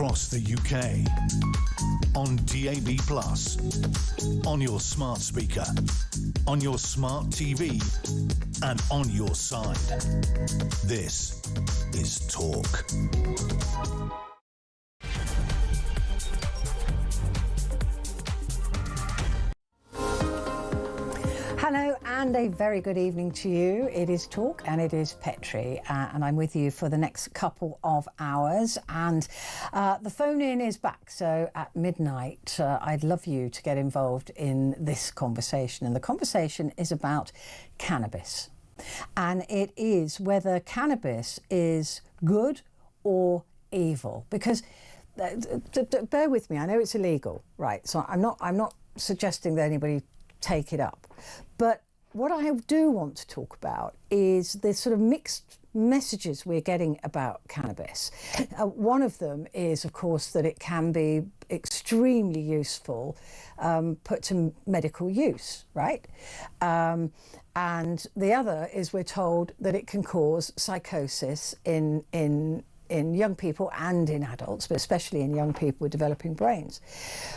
across the UK, on DAB+, on your smart speaker, on your smart TV, and on your side. This is Talk. Hello and a very good evening to you. It is Talk and it is Petrie and I'm with you for the next couple of hours, and the phone in is back, so at midnight I'd love you to get involved in this conversation, and the conversation is about cannabis, and it is whether cannabis is good or evil, because bear with me, I know it's illegal, right? So I'm not suggesting that anybody take it up, but what I do want to talk about is the sort of mixed messages we're getting about cannabis. One of them is, of course, that it can be extremely useful, put to medical use, right? And the other is we're told that it can cause psychosis in young people and in adults, but especially in young people with developing brains.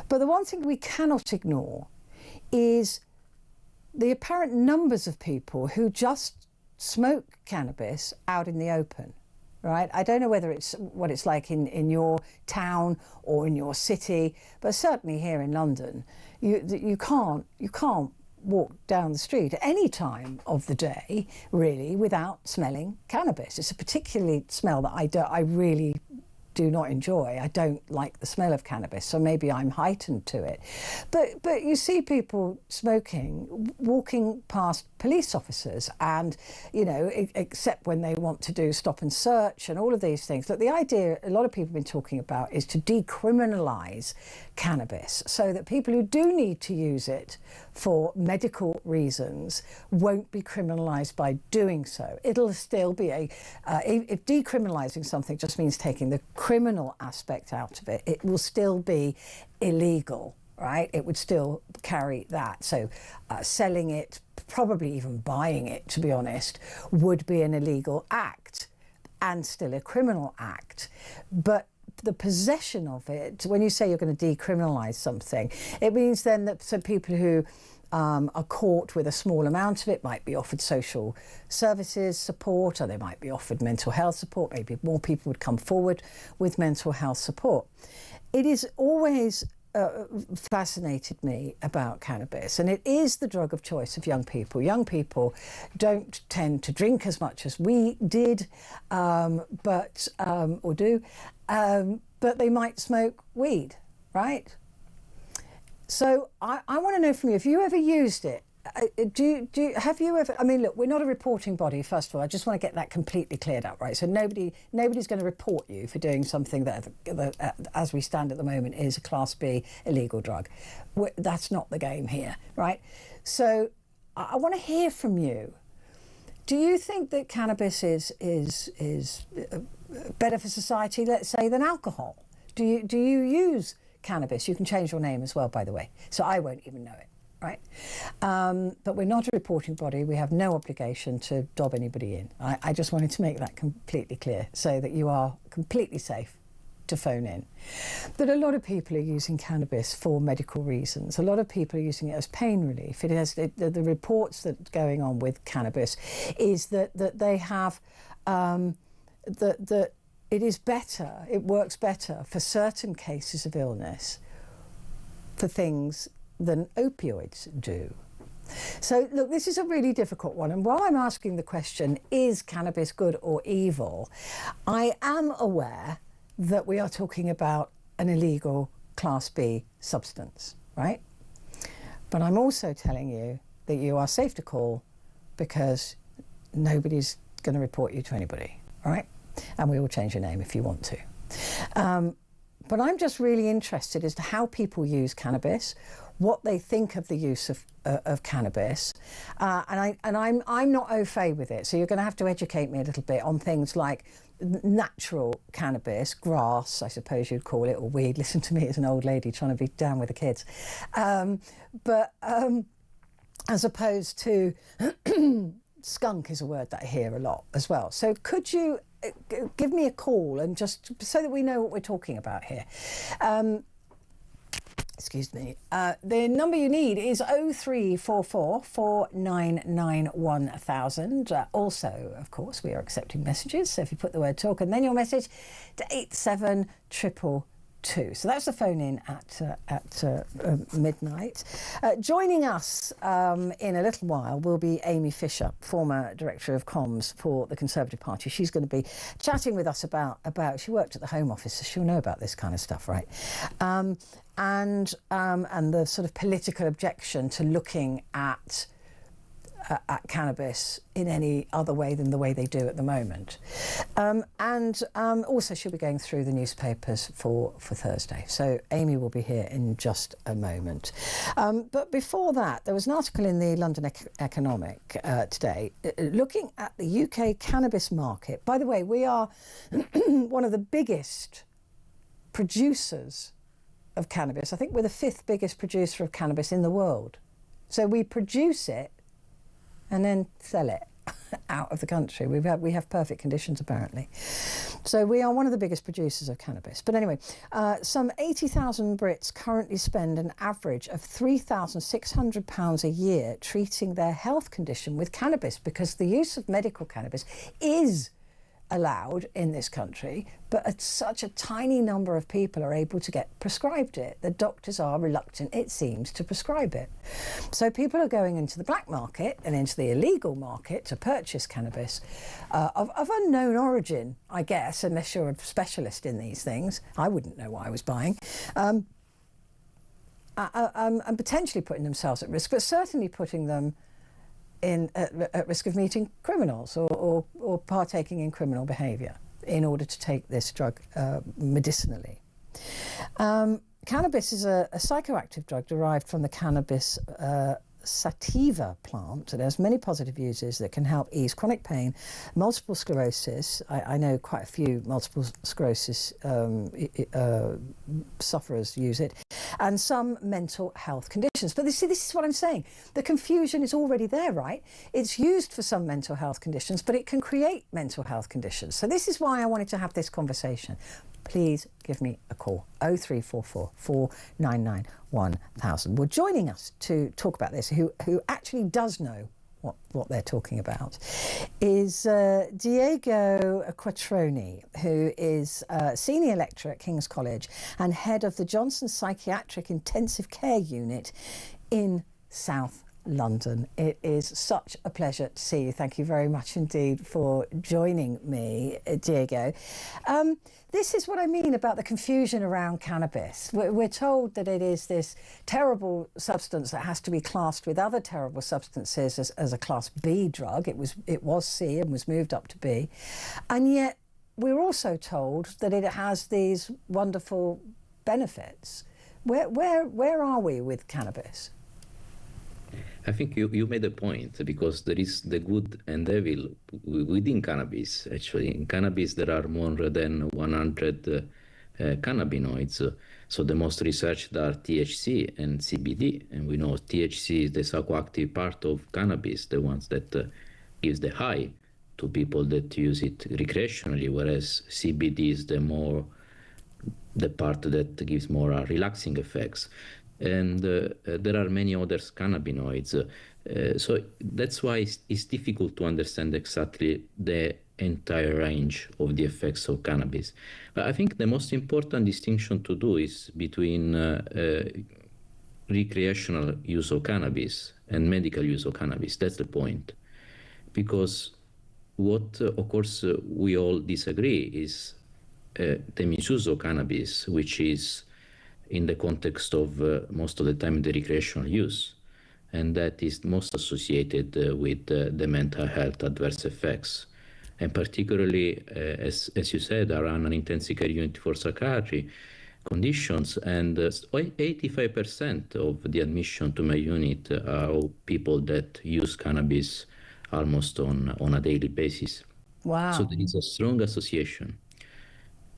But the one thing we cannot ignore is the apparent numbers of people who just smoke cannabis out in the open, right? I don't know whether it's what it's like in your town or in your city, but certainly here in London, you can't walk down the street at any time of the day, really, without smelling cannabis. It's a particularly smell that I really do not enjoy. I don't like the smell of cannabis, so maybe I'm heightened to it. But you see people smoking, walking past police officers, and, you know, except when they want to do stop and search and all of these things. But the idea a lot of people have been talking about is to decriminalise cannabis so that people who do need to use it for medical reasons won't be criminalised by doing so. It'll still be if decriminalising something just means taking the criminal aspect out of it, it will still be illegal, right? It would still carry that. So selling it, probably even buying it, to be honest, would be an illegal act and still a criminal act. But the possession of it, when you say you're going to decriminalise something, it means then that some people who are caught with a small amount of it might be offered social services support, or they might be offered mental health support. Maybe more people would come forward with mental health support. It is always fascinated me about cannabis, and it is the drug of choice of young people. Young people don't tend to drink as much as we did, but they might smoke weed, right? So I want to know from you, if you ever used it, have you ever, I mean, look, we're not a reporting body, first of all. I just want to get that completely cleared up, right? So nobody's going to report you for doing something that, as we stand at the moment, is a Class B illegal drug. That's not the game here, right? So I want to hear from you. Do you think that cannabis is better for society, let's say, than alcohol? Do you use cannabis? You can change your name as well, by the way, so I won't even know it, right? But we're not a reporting body. We have no obligation to dob anybody in. I just wanted to make that completely clear so that you are completely safe to phone in. But a lot of people are using cannabis for medical reasons. A lot of people are using it as pain relief. It has the reports that are going on with cannabis is that they have that it is better, it works better for certain cases of illness for things than opioids do. So look, this is a really difficult one, and while I'm asking the question, is cannabis good or evil, I am aware that we are talking about an illegal Class B substance, right? But I'm also telling you that you are safe to call because nobody's going to report you to anybody, all right? And we will change your name if you want to. But I'm just really interested as to how people use cannabis, what they think of the use of cannabis, and I'm not au fait with it. So you're going to have to educate me a little bit on things like natural cannabis, grass, I suppose you'd call it, or weed. Listen to me as an old lady trying to be down with the kids. But as opposed to skunk is a word that I hear a lot as well. So could you give me a call, and just so that we know what we're talking about here. Excuse me. The number you need is 0344 499 1000. Also, of course, we are accepting messages. So if you put the word talk and then your message to 87222. So that's the phone in at midnight. Joining us in a little while will be Amy Fisher, former Director of Comms for the Conservative Party. She's going to be chatting with us about she worked at the Home Office, so she'll know about this kind of stuff, right? And the sort of political objection to looking at cannabis in any other way than the way they do at the moment. Also she'll be going through the newspapers for Thursday. So Amy will be here in just a moment. But before that, there was an article in the London Economic today looking at the UK cannabis market. By the way, we are one of the biggest producers of cannabis. I think we're the 5th biggest producer of cannabis in the world. So we produce it and then sell it out of the country. We have perfect conditions, apparently. So we are one of the biggest producers of cannabis. But anyway, some 80,000 Brits currently spend an average of £3,600 a year treating their health condition with cannabis, because the use of medical cannabis is allowed in this country, but such a tiny number of people are able to get prescribed it. The doctors are reluctant, it seems, to prescribe it. So people are going into the black market and into the illegal market to purchase cannabis of unknown origin, I guess, unless you're a specialist in these things. I wouldn't know what I was buying. And potentially putting themselves at risk, but certainly putting them at risk of meeting criminals or partaking in criminal behaviour in order to take this drug medicinally. Cannabis is a psychoactive drug derived from the cannabis sativa plant. It has many positive uses that can help ease chronic pain, multiple sclerosis. I know quite a few multiple sclerosis sufferers use it, and some mental health conditions. But this is what I'm saying. The confusion is already there, right? It's used for some mental health conditions, but it can create mental health conditions. So this is why I wanted to have this conversation. Please give me a call, 0344 499 1000. Well, joining us to talk about this, who actually does know what they're talking about, is Diego Quattroni, who is Senior Lecturer at King's College and Head of the Johnson Psychiatric Intensive Care Unit in South London. It is such a pleasure to see you. Thank you very much indeed for joining me, Diego. This is what I mean about the confusion around cannabis. We're told that it is this terrible substance that has to be classed with other terrible substances as a Class B drug. It was C and was moved up to B. And yet we're also told that it has these wonderful benefits. Where are we with cannabis? I think you made a point, because there is the good and evil within cannabis. Actually, in cannabis there are more than 100 cannabinoids. So the most researched are THC and CBD, and we know THC is the psychoactive part of cannabis, the ones that gives the high to people that use it recreationally, whereas CBD is the part that gives more relaxing effects. And there are many other cannabinoids. So that's why it's difficult to understand exactly the entire range of the effects of cannabis. But I think the most important distinction to do is between recreational use of cannabis and medical use of cannabis. That's the point. Because what, of course, we all disagree is the misuse of cannabis, which is in the context of most of the time the recreational use, and that is most associated with the mental health adverse effects, and particularly, as you said, I run an intensive care unit for psychiatry conditions, and 85% of the admission to my unit are people that use cannabis almost on a daily basis. Wow. So there is a strong association.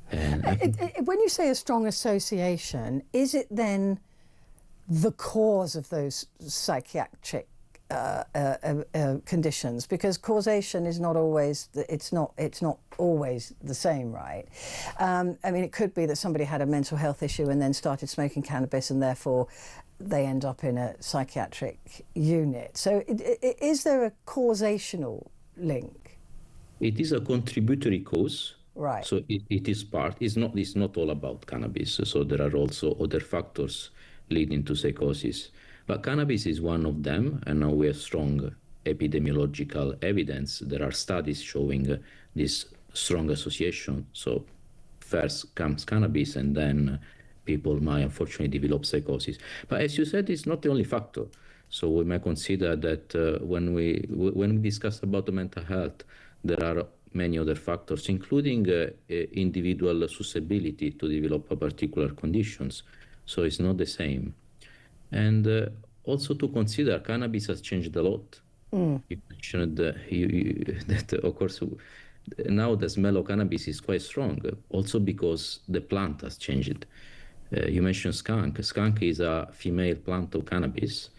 When you say a strong association, is it then the cause of those psychiatric conditions, because causation is not always, it's not always the same, right? I mean, it could be that somebody had a mental health issue and then started smoking cannabis, and therefore they end up in a psychiatric unit. So is there a causational link? It is a contributory cause. Right. So it is part. It's not all about cannabis. So there are also other factors leading to psychosis. But cannabis is one of them, and now we have strong epidemiological evidence. There are studies showing this strong association. So first comes cannabis, and then people might unfortunately develop psychosis. But as you said, it's not the only factor. So we might consider that when we discuss about the mental health, there are many other factors, including individual susceptibility to develop a particular conditions. So it's not the same. And also to consider, cannabis has changed a lot. You mentioned that, of course, now the smell of cannabis is quite strong, also because the plant has changed. You mentioned skunk. Skunk is a female plant of cannabis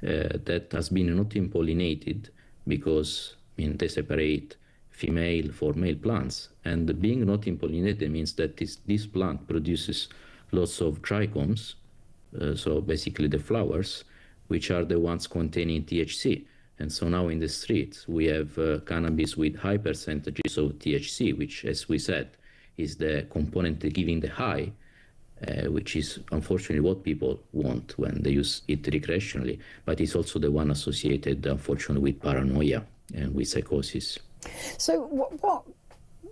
that has been not impollinated because they separate female for male plants. And being not impollinated means that this plant produces lots of trichomes, so basically the flowers, which are the ones containing THC. And so now in the streets, we have cannabis with high percentages of THC, which, as we said, is the component giving the high, which is unfortunately what people want when they use it recreationally. But it's also the one associated, unfortunately, with paranoia and with psychosis. So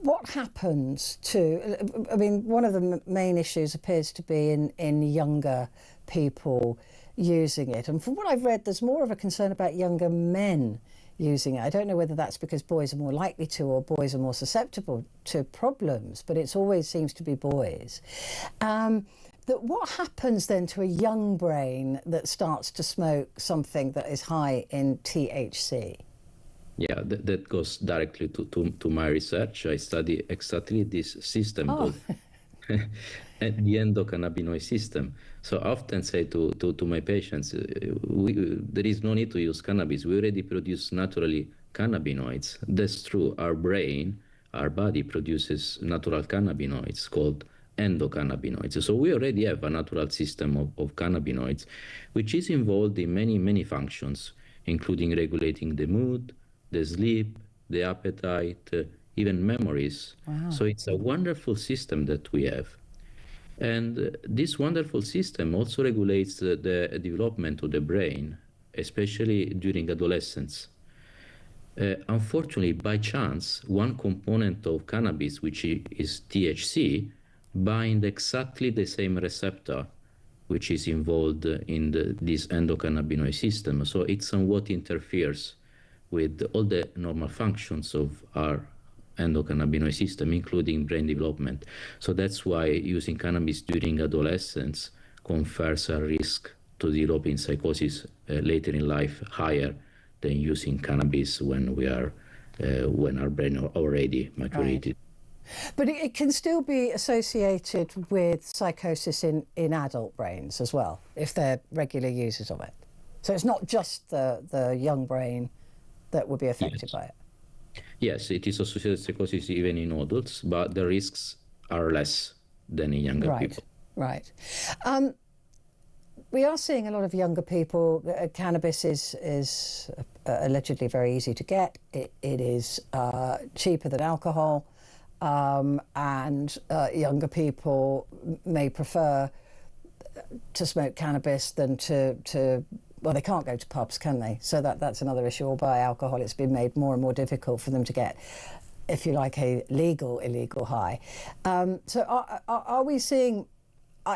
what happens to, I mean, one of the main issues appears to be in younger people using it. And from what I've read, there's more of a concern about younger men using it. I don't know whether that's because boys are more likely to, or boys are more susceptible to problems, but it always seems to be boys. That what happens then to a young brain that starts to smoke something that is high in THC? Yeah, that goes directly to my research. I study exactly this system called the endocannabinoid system. So I often say to my patients, there is no need to use cannabis. We already produce naturally cannabinoids. That's true. Our brain, our body produces natural cannabinoids called endocannabinoids. So we already have a natural system of cannabinoids, which is involved in many functions, including regulating the mood, the sleep, the appetite, even memories. Wow. So it's a wonderful system that we have. And this wonderful system also regulates the development of the brain, especially during adolescence. Unfortunately, by chance, one component of cannabis, which is THC, binds exactly the same receptor which is involved in this endocannabinoid system. So it somewhat interferes with all the normal functions of our endocannabinoid system, including brain development. So that's why using cannabis during adolescence confers a risk to developing psychosis later in life higher than using cannabis when our brain are already maturated. Right. But it can still be associated with psychosis in adult brains as well, if they're regular users of it. So it's not just the young brain that would be affected by it. Yes, it is associated with psychosis even in adults, but the risks are less than in younger people. Right. We are seeing a lot of younger people. Cannabis is allegedly very easy to get. It is cheaper than alcohol, and younger people may prefer to smoke cannabis than to well, they can't go to pubs, can they? So that's another issue. Or buy alcohol. It's been made more and more difficult for them to get, if you like, a illegal high. So are we seeing,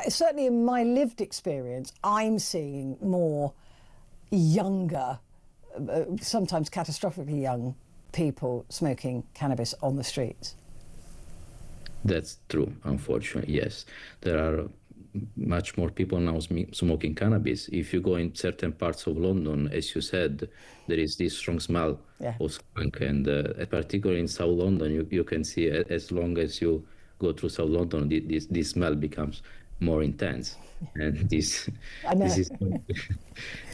certainly in my lived experience, I'm seeing more younger, sometimes catastrophically young people smoking cannabis on the streets? That's true, unfortunately, yes. There are much more people now smoking cannabis. If you go in certain parts of London, as you said, there is this strong smell of skunk, and particularly in South London, you can see as long as you go through South London, this smell becomes more intense. And this I know. this is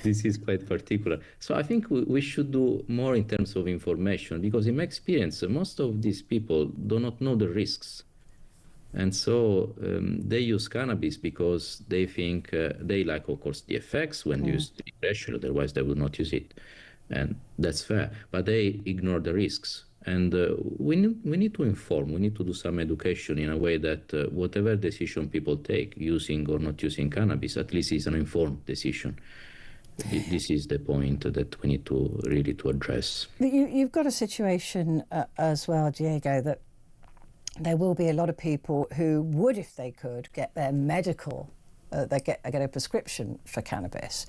this is quite particular. So I think we should do more in terms of information, because in my experience, most of these people do not know the risks. And so they use cannabis because they think they like, of course, the effects when used recreational, otherwise they would not use it. And that's fair. But they ignore the risks. And we need to inform, we need to do some education in a way that whatever decision people take, using or not using cannabis, at least is an informed decision. This is the point that we need to really to address. You've got a situation as well, Diego, that there will be a lot of people who would, if they could, get their medical, they get a prescription for cannabis.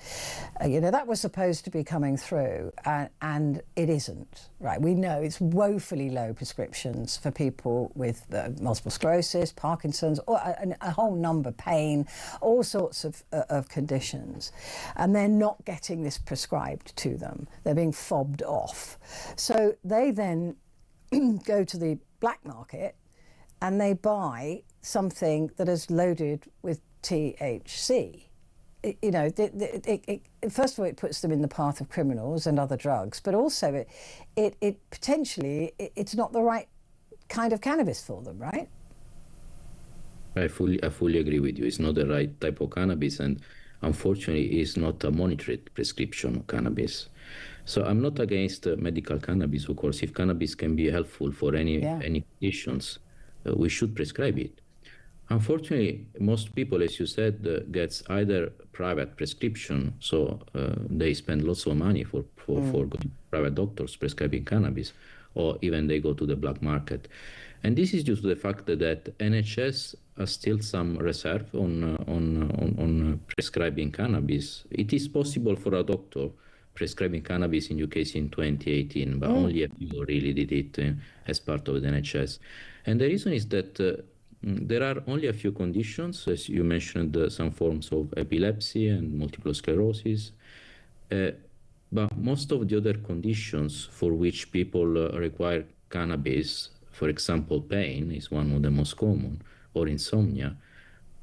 That was supposed to be coming through, and it isn't, right? We know it's woefully low prescriptions for people with multiple sclerosis, Parkinson's, or a whole number, pain, all sorts of conditions. And they're not getting this prescribed to them. They're being fobbed off. So they then go to the black market and they buy something that is loaded with THC. First of all, it puts them in the path of criminals and other drugs, but also it potentially, it's not the right kind of cannabis for them, right? I fully agree with you. It's not the right type of cannabis, and unfortunately, it's not a monitored prescription of cannabis. So I'm not against medical cannabis, of course. If cannabis can be helpful for any conditions, we should prescribe it. Unfortunately, most people, as you said, gets either private prescription, so they spend lots of money for private doctors prescribing cannabis, or even they go to the black market. And this is due to the fact that NHS has still some reserve on prescribing cannabis. It is possible for a doctor prescribing cannabis in UK in 2018, but only a few really did it as part of the NHS. And the reason is that there are only a few conditions, as you mentioned, some forms of epilepsy and multiple sclerosis. But most of the other conditions for which people require cannabis, for example, pain is one of the most common, or insomnia,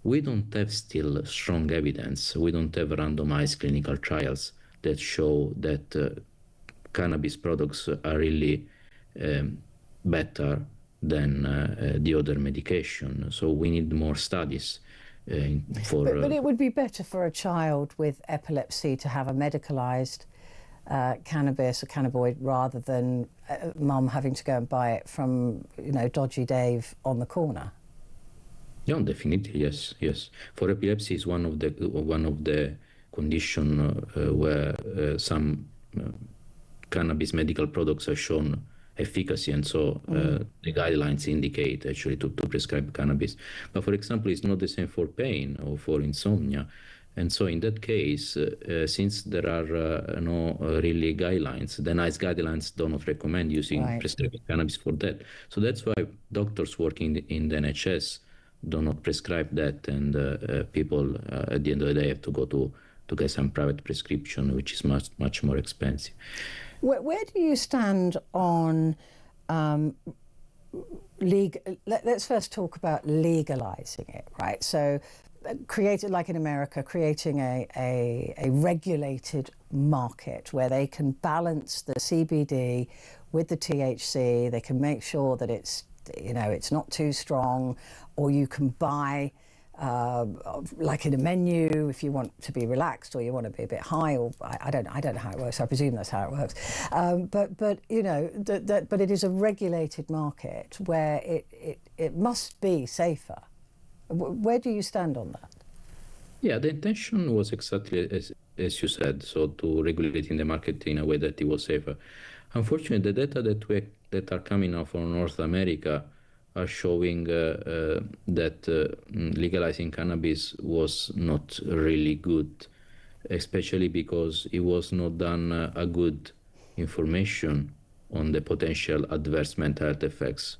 we don't have still strong evidence. We don't have randomized clinical trials that show that cannabis products are really better than the other medication. So we need more studies But it would be better for a child with epilepsy to have a medicalised cannabis, a cannabinoid, rather than mum having to go and buy it from, dodgy Dave on the corner. Yeah, definitely, yes. For epilepsy is one of the condition where some cannabis medical products are shown efficacy, and so the guidelines indicate actually to prescribe cannabis. But for example, it's not the same for pain or for insomnia. And so in that case, since there are no really guidelines, the NICE guidelines do not recommend using prescribing cannabis for that. So that's why doctors working in the NHS do not prescribe that, and people at the end of the day have to go to get some private prescription, which is much more expensive. Where do you stand on let's first talk about legalizing it, right? So created, like in America, creating a regulated market where they can balance the CBD with the THC. They can make sure that it's not too strong, or you can buy like in a menu if you want to be relaxed, or you want to be a bit high, or I don't know how it works. I presume that's how it works. But it is a regulated market where it must be safer. Where do you stand on that? Yeah, the intention was exactly as you said, so to regulating the market in a way that it was safer. Unfortunately, the data that are coming out from North America are showing that legalizing cannabis was not really good, especially because it was not done a good information on the potential adverse mental health effects.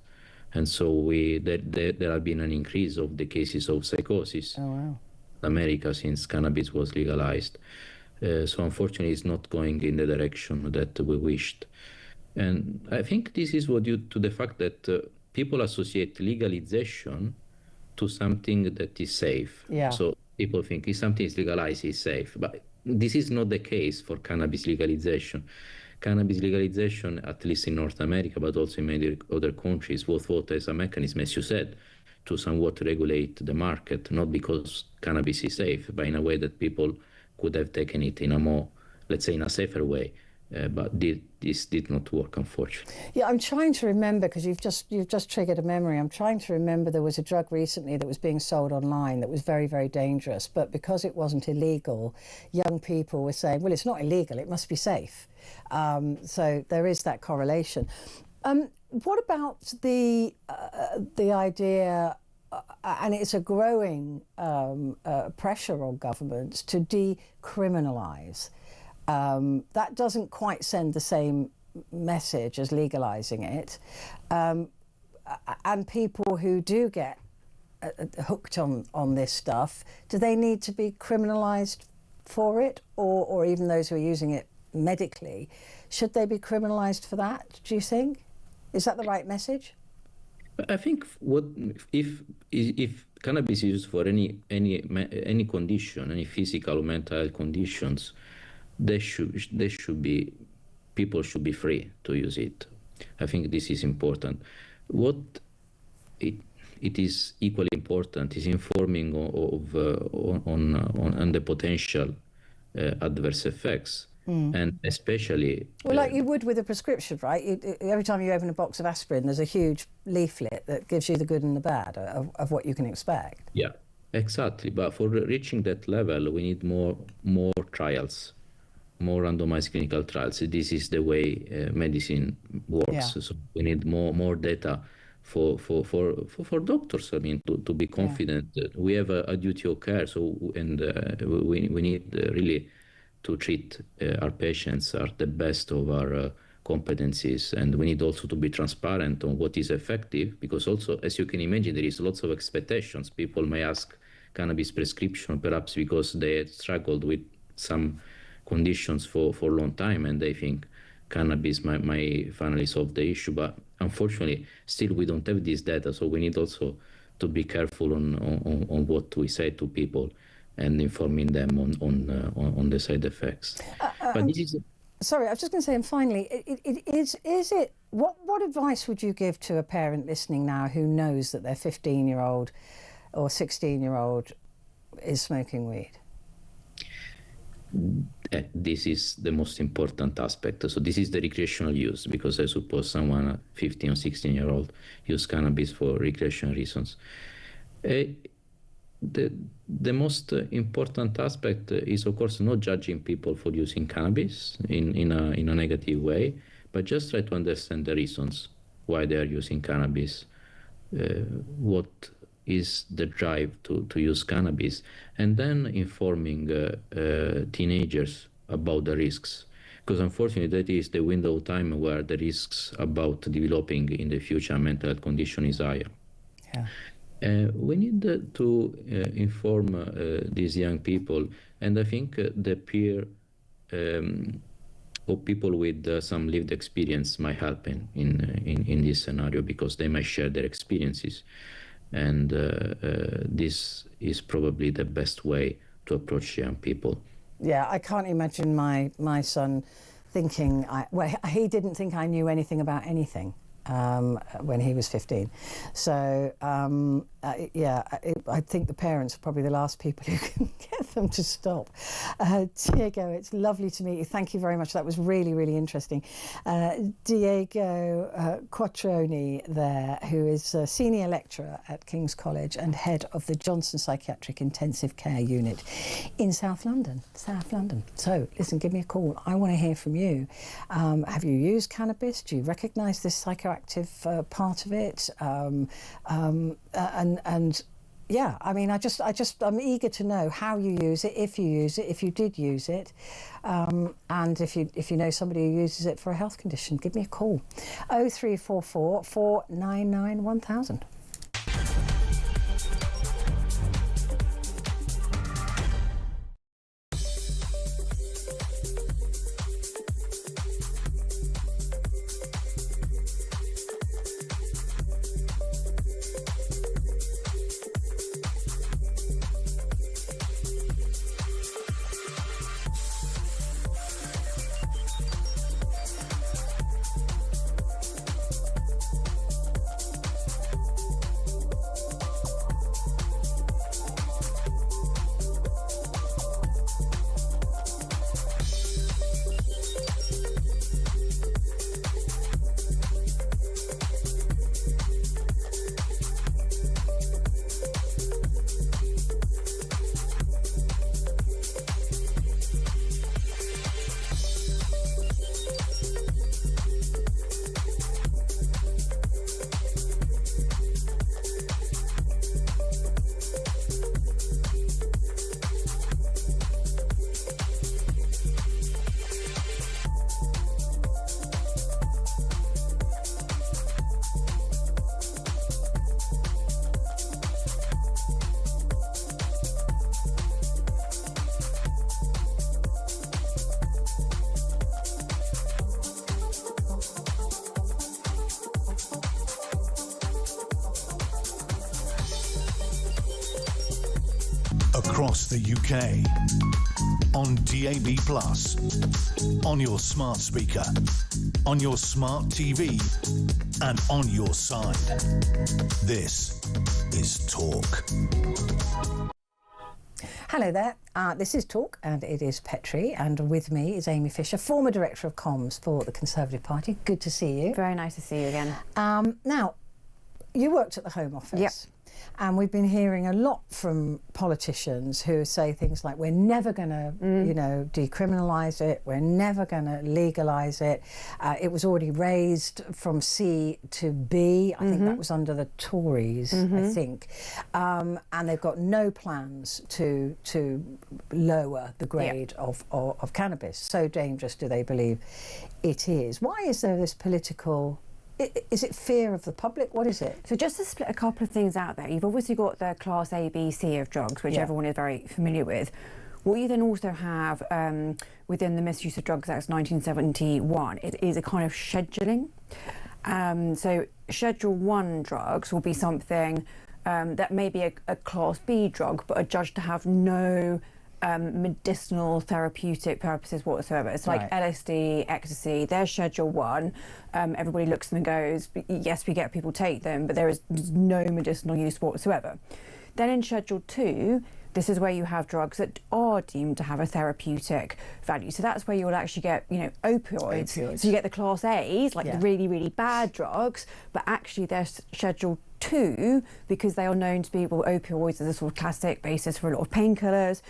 And so there have been an increase of the cases of psychosis in America since cannabis was legalized. So unfortunately, it's not going in the direction that we wished. And I think this is due to the fact that people associate legalization to something that is safe. Yeah. So people think if something is legalized, it's safe. But this is not the case for cannabis legalization. Cannabis legalization, at least in North America, but also in many other countries, was thought as a mechanism, as you said, to somewhat regulate the market, not because cannabis is safe, but in a way that people could have taken it in a more, let's say, in a safer way. But this did not work, unfortunately. Yeah, I'm trying to remember, because you've just triggered a memory. I'm trying to remember there was a drug recently that was being sold online that was very, very dangerous. But because it wasn't illegal, young people were saying, well, it's not illegal, it must be safe. So there is that correlation. What about the idea, and it's a growing pressure on governments to decriminalise? That doesn't quite send the same message as legalizing it. And people who do get hooked on this stuff, do they need to be criminalized for it? Or even those who are using it medically, should they be criminalized for that, do you think? Is that the right message? I think if cannabis is used for any condition, any physical or mental health conditions, people should be free to use it. I think this is important. What it is equally important is informing on the potential adverse effects, and especially well, like you would with a prescription, right? Every time you open a box of aspirin, there's a huge leaflet that gives you the good and the bad of what you can expect. Yeah, exactly. But for reaching that level, we need more trials, more randomized clinical trials. This is the way medicine works. Yeah. So we need more data for doctors. I mean, to be confident that we have a duty of care. So we need really to treat our patients at the best of our competencies, and we need also to be transparent on what is effective, because also, as you can imagine, there is lots of expectations. People may ask cannabis prescription perhaps because they had struggled with some conditions for a long time, and they think cannabis might finally solve the issue. But unfortunately, still we don't have this data, so we need also to be careful on what we say to people and informing them on the side effects. But this is sorry, I was just going to say, and finally, what advice would you give to a parent listening now who knows that their 15-year-old or 16-year-old is smoking weed? This is the most important aspect. So this is the recreational use, because I suppose someone 15 or 16-year-old use cannabis for recreational reasons. The most important aspect is, of course, not judging people for using cannabis in a negative way, but just try to understand the reasons why they are using cannabis, what is the drive to use cannabis, and then informing teenagers about the risks, because unfortunately that is the window of time where the risks about developing in the future a mental health condition is higher. Yeah. We need to inform these young people, and I think the peer or people with some lived experience might help in this scenario, because they might share their experiences, and this is probably the best way to approach young people. Yeah, I can't imagine my son thinking, he didn't think I knew anything about anything when he was 15. So, I think the parents are probably the last people who can get them to stop. Diego, it's lovely to meet you. Thank you very much. That was really, really interesting. Diego Quattroni there, who is a senior lecturer at King's College and head of the Johnson Psychiatric Intensive Care Unit in South London. So, listen, give me a call. I want to hear from you. Have you used cannabis? Do you recognise this psychoactive part of it? And yeah, I mean, I'm eager to know how you use it, if you did use it, and if you know somebody who uses it for a health condition. Give me a call, 0344 499 1000. across the UK, on DAB+, on your smart speaker, on your smart TV, and on your side. This is Talk. Hello there, this is Talk and it is Petrie, and with me is Amy Fisher, former Director of Comms for the Conservative Party. Good to see you. Very nice to see you again. Now, you worked at the Home Office. Yep. And we've been hearing a lot from politicians who say things like, we're never going to, you know, decriminalise it, we're never going to legalise it. It was already raised from C to B. I think that was under the Tories, I think. And they've got no plans to lower the grade of cannabis. So dangerous do they believe it is. Why is there this political... Is it fear of the public? What is it? So just to split a couple of things out there, you've obviously got the class A, B, C of drugs, which everyone is very familiar with. What you then also have within the Misuse of Drugs Act 1971, it is a kind of scheduling. So Schedule 1 drugs will be something that may be a class B drug, but are judged to have no medicinal therapeutic purposes whatsoever. It's like LSD, ecstasy, they're Schedule 1. Everybody looks at them and goes, yes, we get people take them, but there is no medicinal use whatsoever. Then in Schedule 2, this is where you have drugs that are deemed to have a therapeutic value. So that's where you will actually get, you know, opioids. So you get the Class A's, like the really, really bad drugs, but actually they're Schedule 2 because they are known to be, well, opioids are the sort of classic basis for a lot of painkillers.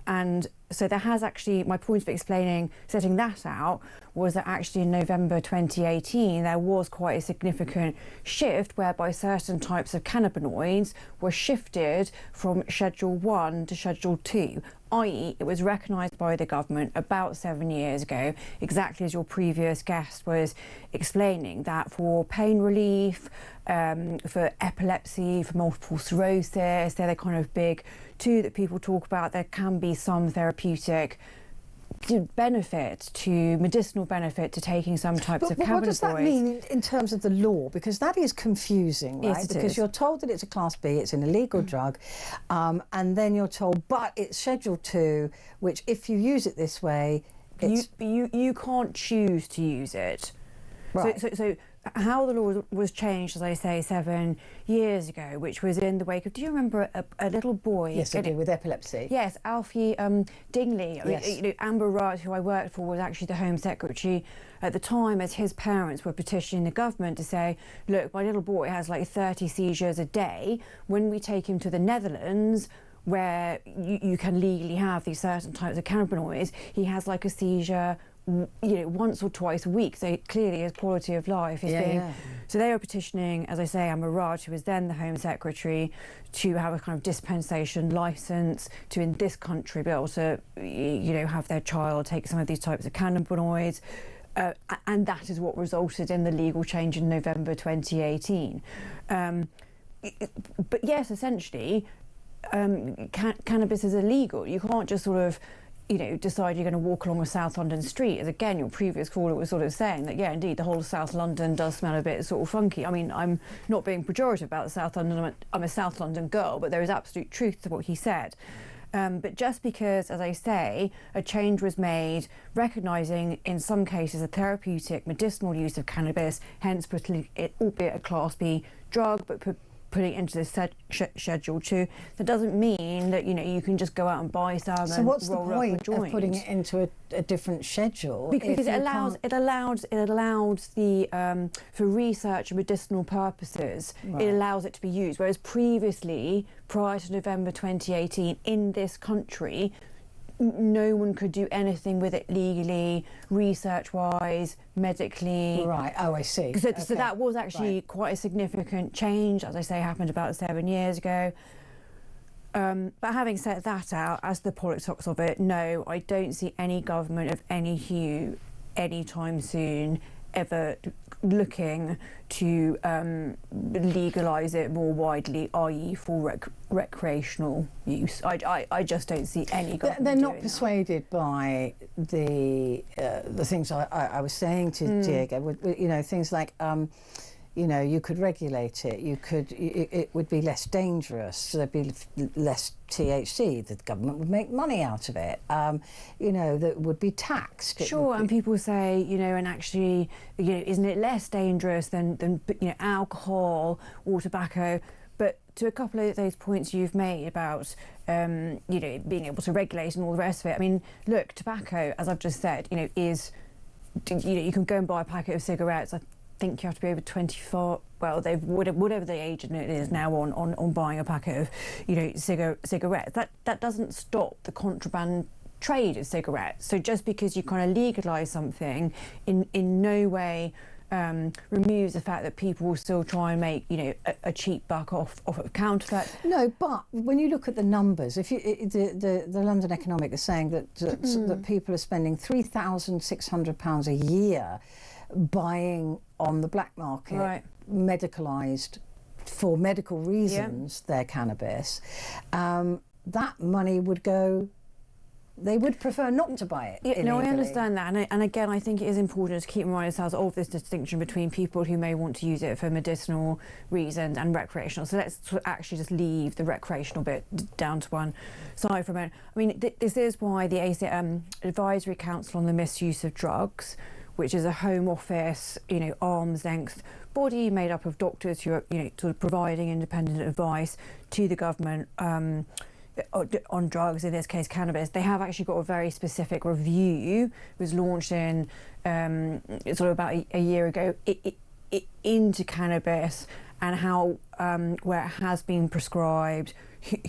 And so there has actually, my point of explaining, setting that out, was that actually in November 2018, there was quite a significant shift whereby certain types of cannabinoids were shifted from Schedule 1 to Schedule 2, i.e. it was recognised by the government about 7 years ago, exactly as your previous guest was explaining, that for pain relief, for epilepsy, for multiple sclerosis, they're the kind of big two that people talk about. There can be some therapeutic benefit to medicinal benefit to taking some types of cannabinoids. What does that mean in terms of the law? Because that is confusing, right? Yes, because you're told that it's a Class B, it's an illegal drug, and then you're told, but it's Schedule 2, which if you use it this way, it's... You can't choose to use it. Right. So how the law was changed, as I say, 7 years ago, which was in the wake of, do you remember a little boy? Yes, I do, with epilepsy. Yes, Alfie Dingley. Yes. I mean, you know, Amber Rudd, who I worked for, was actually the Home Secretary at the time, as his parents were petitioning the government to say, look, my little boy has like 30 seizures a day. When we take him to the Netherlands, where you can legally have these certain types of cannabinoids, he has like a seizure, you know, once or twice a week. So clearly his quality of life is being... So they were petitioning, as I say, Amber Rudd, who was then the Home Secretary, to have a kind of dispensation licence to, in this country, be able to, you know, have their child take some of these types of cannabinoids. And that is what resulted in the legal change in November 2018. But yes, essentially, cannabis is illegal. You can't just sort of, you know, decide you're going to walk along a South London street, as again your previous caller was sort of saying that, yeah, indeed, the whole of South London does smell a bit sort of funky. I mean, I'm not being pejorative about South London, I'm a South London girl, but there is absolute truth to what he said. But just because, as I say, a change was made recognising in some cases a therapeutic medicinal use of cannabis, hence putting it, albeit a Class B drug, but putting it into the Schedule 2, that doesn't mean that, you know, you can just go out and buy some. So what's the point of putting it into a different schedule? Because it allows the for research and medicinal purposes, it allows it to be used. Whereas previously, prior to November 2018, in this country, no one could do anything with it legally, research-wise, medically. Right, oh, I see. So that was actually quite a significant change, as I say, happened about 7 years ago. But having set that out, as the politics of it, no, I don't see any government of any hue anytime soon ever looking to legalise it more widely, i.e. for recreational use. I just don't see any government They're not doing persuaded by the things I was saying to Diego, you know, things like you know, you could regulate it. It would be less dangerous. There'd be less THC. The government would make money out of it. You know, that would be taxed. Sure, and people say, you know, and actually, you know, isn't it less dangerous than you know, alcohol or tobacco? But to a couple of those points you've made about, you know, being able to regulate and all the rest of it. I mean, look, tobacco, as I've just said, you know, is, you know, you can go and buy a packet of cigarettes. I think you have to be over 24. Well, they've whatever the age limit is now on buying a packet of, you know, cigarettes. That doesn't stop the contraband trade of cigarettes. So just because you kind of legalise something, in no way removes the fact that people will still try and make, you know, a cheap buck off of counterfeit. No, but when you look at the numbers, if you the London Economic is saying that people are spending £3,600 a year buying on the black market, Right. medicalised for medical reasons, their cannabis, that money would go. They would prefer not to buy it. Yeah, no, I illegally. understand that, and again, I think it is important to keep reminding ourselves of this distinction between people who may want to use it for medicinal reasons and recreational. So let's sort of actually just leave the recreational bit down to one side for a moment. I mean, this is why the Advisory Council on the Misuse of Drugs, which is a Home Office, you know, arm's length body made up of doctors who are, you know, sort of providing independent advice to the government on drugs, in this case cannabis. They have actually got a very specific review. It was launched in sort of about a year ago into cannabis and how where it has been prescribed,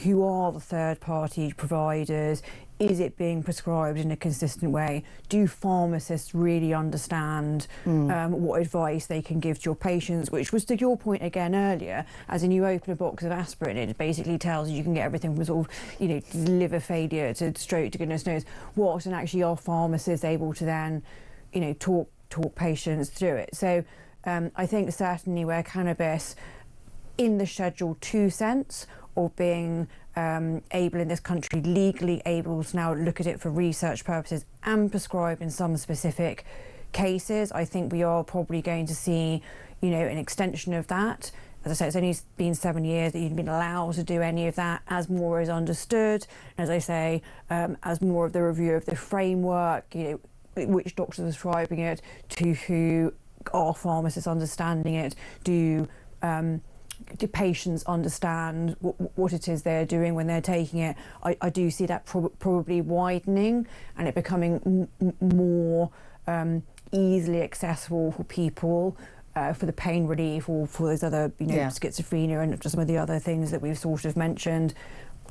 who are the third-party providers, is it being prescribed in a consistent way? Do pharmacists really understand what advice they can give to your patients? Which was to your point again earlier, as in you open a box of aspirin, it basically tells you can get everything from sort of, you know, liver failure to stroke to goodness knows what, and actually are pharmacists able to then, you know, talk patients through it? So I think certainly where cannabis, in the Schedule 2 sense of being able in this country, legally able to now look at it for research purposes and prescribe in some specific cases, I think we are probably going to see, you know, an extension of that. As I say, it's only been 7 years that you've been allowed to do any of that. As more is understood, as I say, as more of the review of the framework, you know, which doctors are prescribing it, to who are pharmacists understanding it, do patients understand what it is they're doing when they're taking it, I do see that probably widening and it becoming more easily accessible for people, for the pain relief or for those other, you know, schizophrenia and some of the other things that we've sort of mentioned.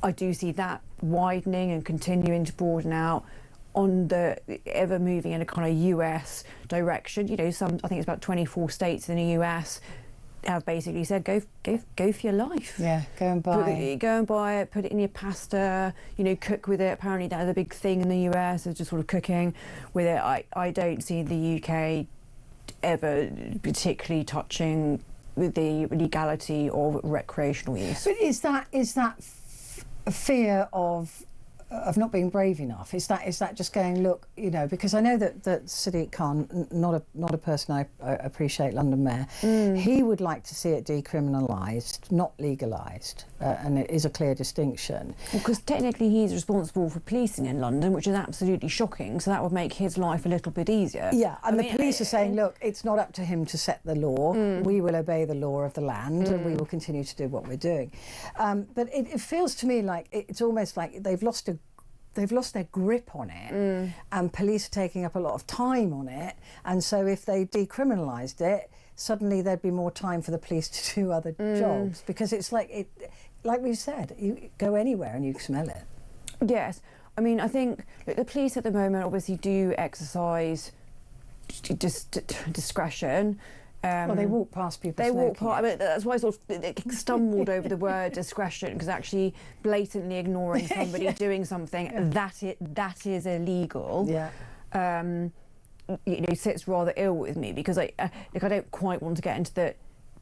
I do see that widening and continuing to broaden out on the ever moving in a kind of US direction. You know, I think it's about 24 states in the US have basically said go for your life. Yeah, go and buy it, put it in your pasta, you know, cook with it. Apparently that is a big thing in the US, is just sort of cooking with it. I don't see the UK ever particularly touching with the legality of recreational use. But is that fear of not being brave enough? Is that just going, look, you know, because I know that Sadiq Khan, not a person I appreciate, London Mayor, he would like to see it decriminalised, not legalised, and it is a clear distinction. Because technically he's responsible for policing in London, which is absolutely shocking, so that would make his life a little bit easier. Yeah, and the police are saying, look, it's not up to him to set the law, we will obey the law of the land and we will continue to do what we're doing. But it feels to me like it's almost like they've lost their grip on it, and police are taking up a lot of time on it, and so if they decriminalised it, suddenly there'd be more time for the police to do other jobs, because it's like we've said, you go anywhere and you smell it. Yes, I mean, I think the police at the moment obviously do exercise discretion. Well, they walk past people. They walk past. I mean, that's why I sort of stumbled over the word discretion, because actually blatantly ignoring somebody doing something that is illegal. You know, sits rather ill with me, because I don't quite want to get into the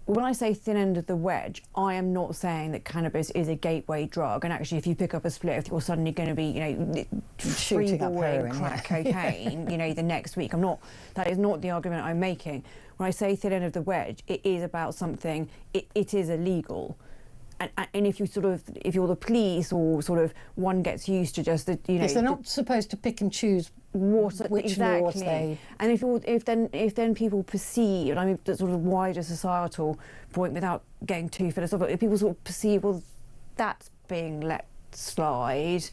when I say thin end of the wedge, I am not saying that cannabis is a gateway drug. And actually, if you pick up a spliff, you're suddenly going to be, Shooting up heroin, crack cocaine, the next week. That is not the argument I'm making. When I say thin end of the wedge, it is about something, it is illegal. And if you're the police, or sort of one gets used to just Yes, they're not supposed to pick and choose which exactly. laws they... And if then people perceive, and I mean the sort of wider societal point, without getting too philosophical, if people sort of perceive, well, that's being let slide,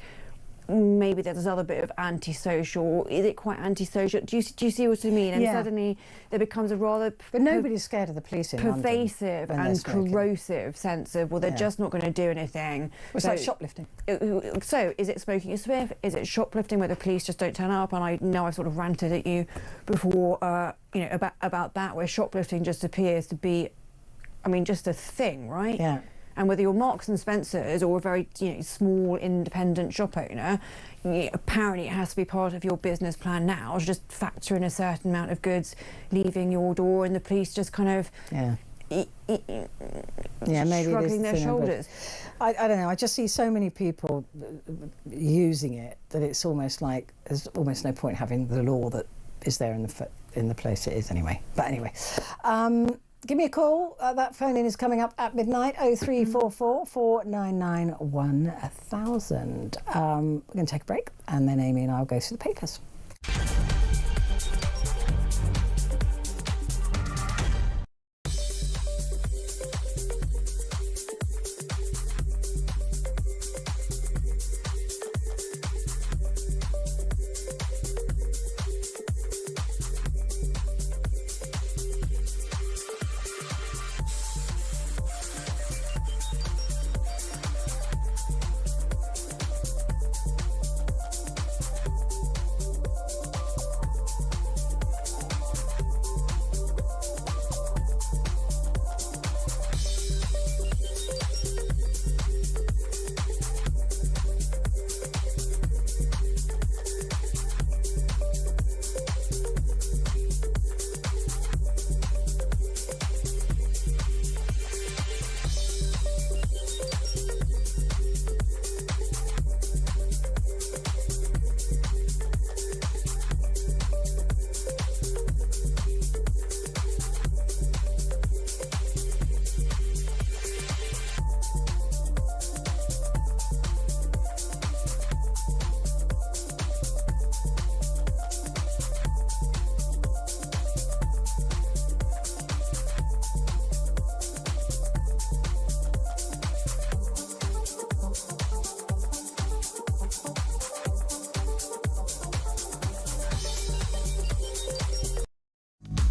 maybe there's this other bit of antisocial. Is it quite antisocial? Do you see what I mean? And suddenly there becomes a rather... But nobody's scared of the police in London pervasive and corrosive sense of, well, they're just not going to do anything. Well, it's like shoplifting. So is it smoking a spliff? Is it shoplifting where the police just don't turn up? And I know I've sort of ranted at you before, about that, where shoplifting just appears to be, just a thing, right? Yeah. And whether you're Marks and Spencer's or a very small independent shop owner, apparently it has to be part of your business plan now to just factor in a certain amount of goods leaving your door, and the police just kind of maybe shrugging their shoulders. I don't know. I just see so many people using it that it's almost like there's almost no point having the law that is there in the place it is anyway. But anyway. Give me a call. That phone in is coming up at midnight. 0344 499 1000. We're going to take a break, and then Amy and I will go through the papers.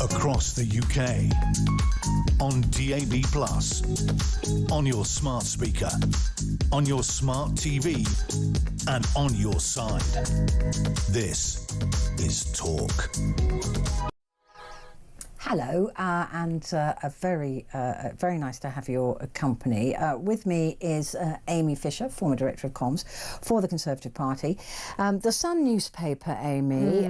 Across the UK, on DAB+, on your smart speaker, on your smart TV, and on your side. This is Talk. Hello, and very nice to have your company. With me is Amy Fisher, former Director of Comms for the Conservative Party. The Sun newspaper, Amy,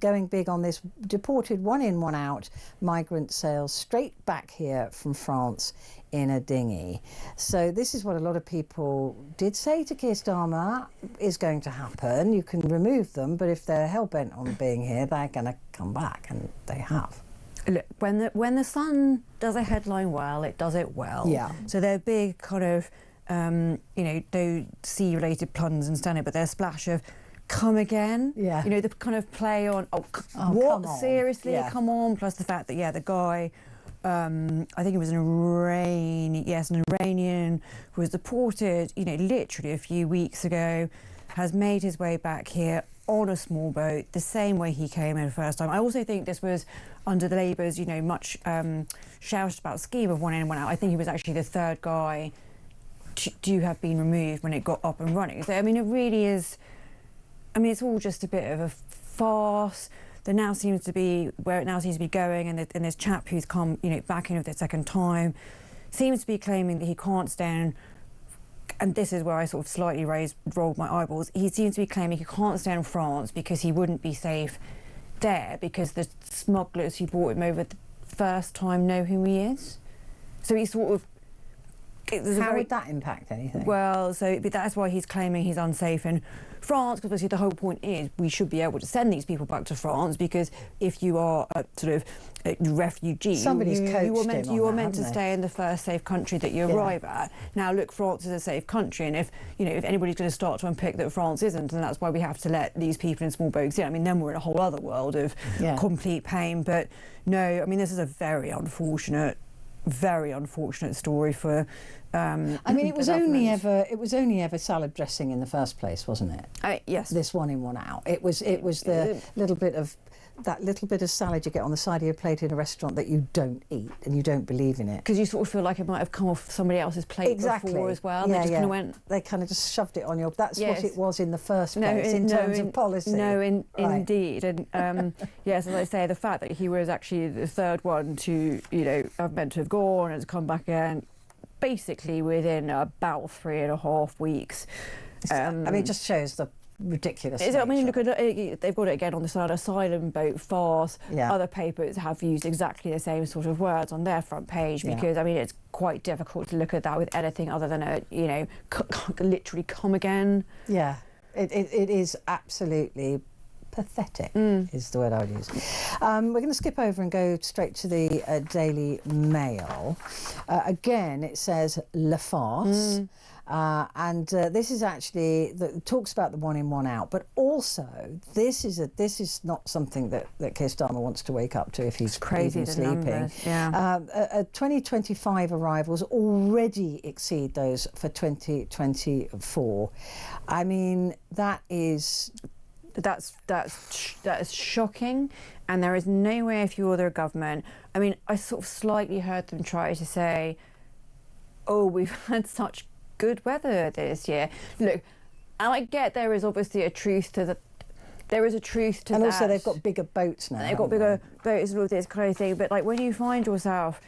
going big on this deported one in, one out migrant sales straight back here from France in a dinghy. So this is what a lot of people did say to Keir Starmer is going to happen. You can remove them, but if they're hell-bent on being here, they're going to come back, and they have. Look, when the Sun does a headline well, it does it well. Yeah. So they're big kind of, no sea-related puns and standard, but their splash of "come again." Yeah. The kind of play on what, come on. seriously, come on. Plus the fact that the guy, I think it was an Iranian who was deported, literally a few weeks ago, has made his way back here on a small boat, the same way he came in the first time. I also think this was under the Labour's, much shouted about scheme of one in, one out. I think he was actually the third guy to have been removed when it got up and running. So, it really is, it's all just a bit of a farce. There now seems to be, where it now seems to be going, and this chap who's come, back in for the second time, seems to be claiming that he can't stand, and this is where I sort of slightly rolled my eyeballs. He seems to be claiming he can't stay in France because he wouldn't be safe there, because the smugglers who brought him over the first time know who he is. So he's sort of... How would that impact anything? Well, so that's why he's claiming he's unsafe in France, because obviously the whole point is we should be able to send these people back to France, because if you are a sort of a refugee, somebody's coached you are meant to stay in the first safe country that you arrive at. Now, look, France is a safe country, and if anybody's going to start to unpick that France isn't, then that's why we have to let these people in small boats in. I mean, then we're in a whole other world of complete pain. But no, I mean, this is a very unfortunate story for. I mean, it was only ever salad dressing in the first place, wasn't it? Yes. This one in, one out. It was the little bit of salad you get on the side of your plate in a restaurant that you don't eat and you don't believe in it, because you sort of feel like it might have come off somebody else's plate before as well. They kind of just shoved it on your. That's what it was in the first place in terms of policy. Indeed, and yes, as I say, the fact that he was actually the third one to have meant to have gone and to come back again, basically within about 3.5 weeks. I mean, it just shows the ridiculous nature. I mean, look at they've got it again on the side. Asylum boat farce. Other papers have used exactly the same sort of words on their front page, because I mean, it's quite difficult to look at that with anything other than a literally come again. Yeah, it is absolutely pathetic is the word I would use. We're going to skip over and go straight to the Daily Mail. Again, it says La Farce. And this is actually talks about the one in, one out, but also this is not something that Keir Starmer wants to wake up to if he's crazy sleeping. 2025 arrivals already exceed those for 2024. I mean, that's shocking, and there is no way if you're the government. I mean, I sort of slightly heard them try to say, "Oh, we've had such good weather this year." Look, and I get there is obviously a truth to that. There is a truth to that. And also they've got bigger boats now. They've got bigger boats and all this kind of thing. But like when you find yourself,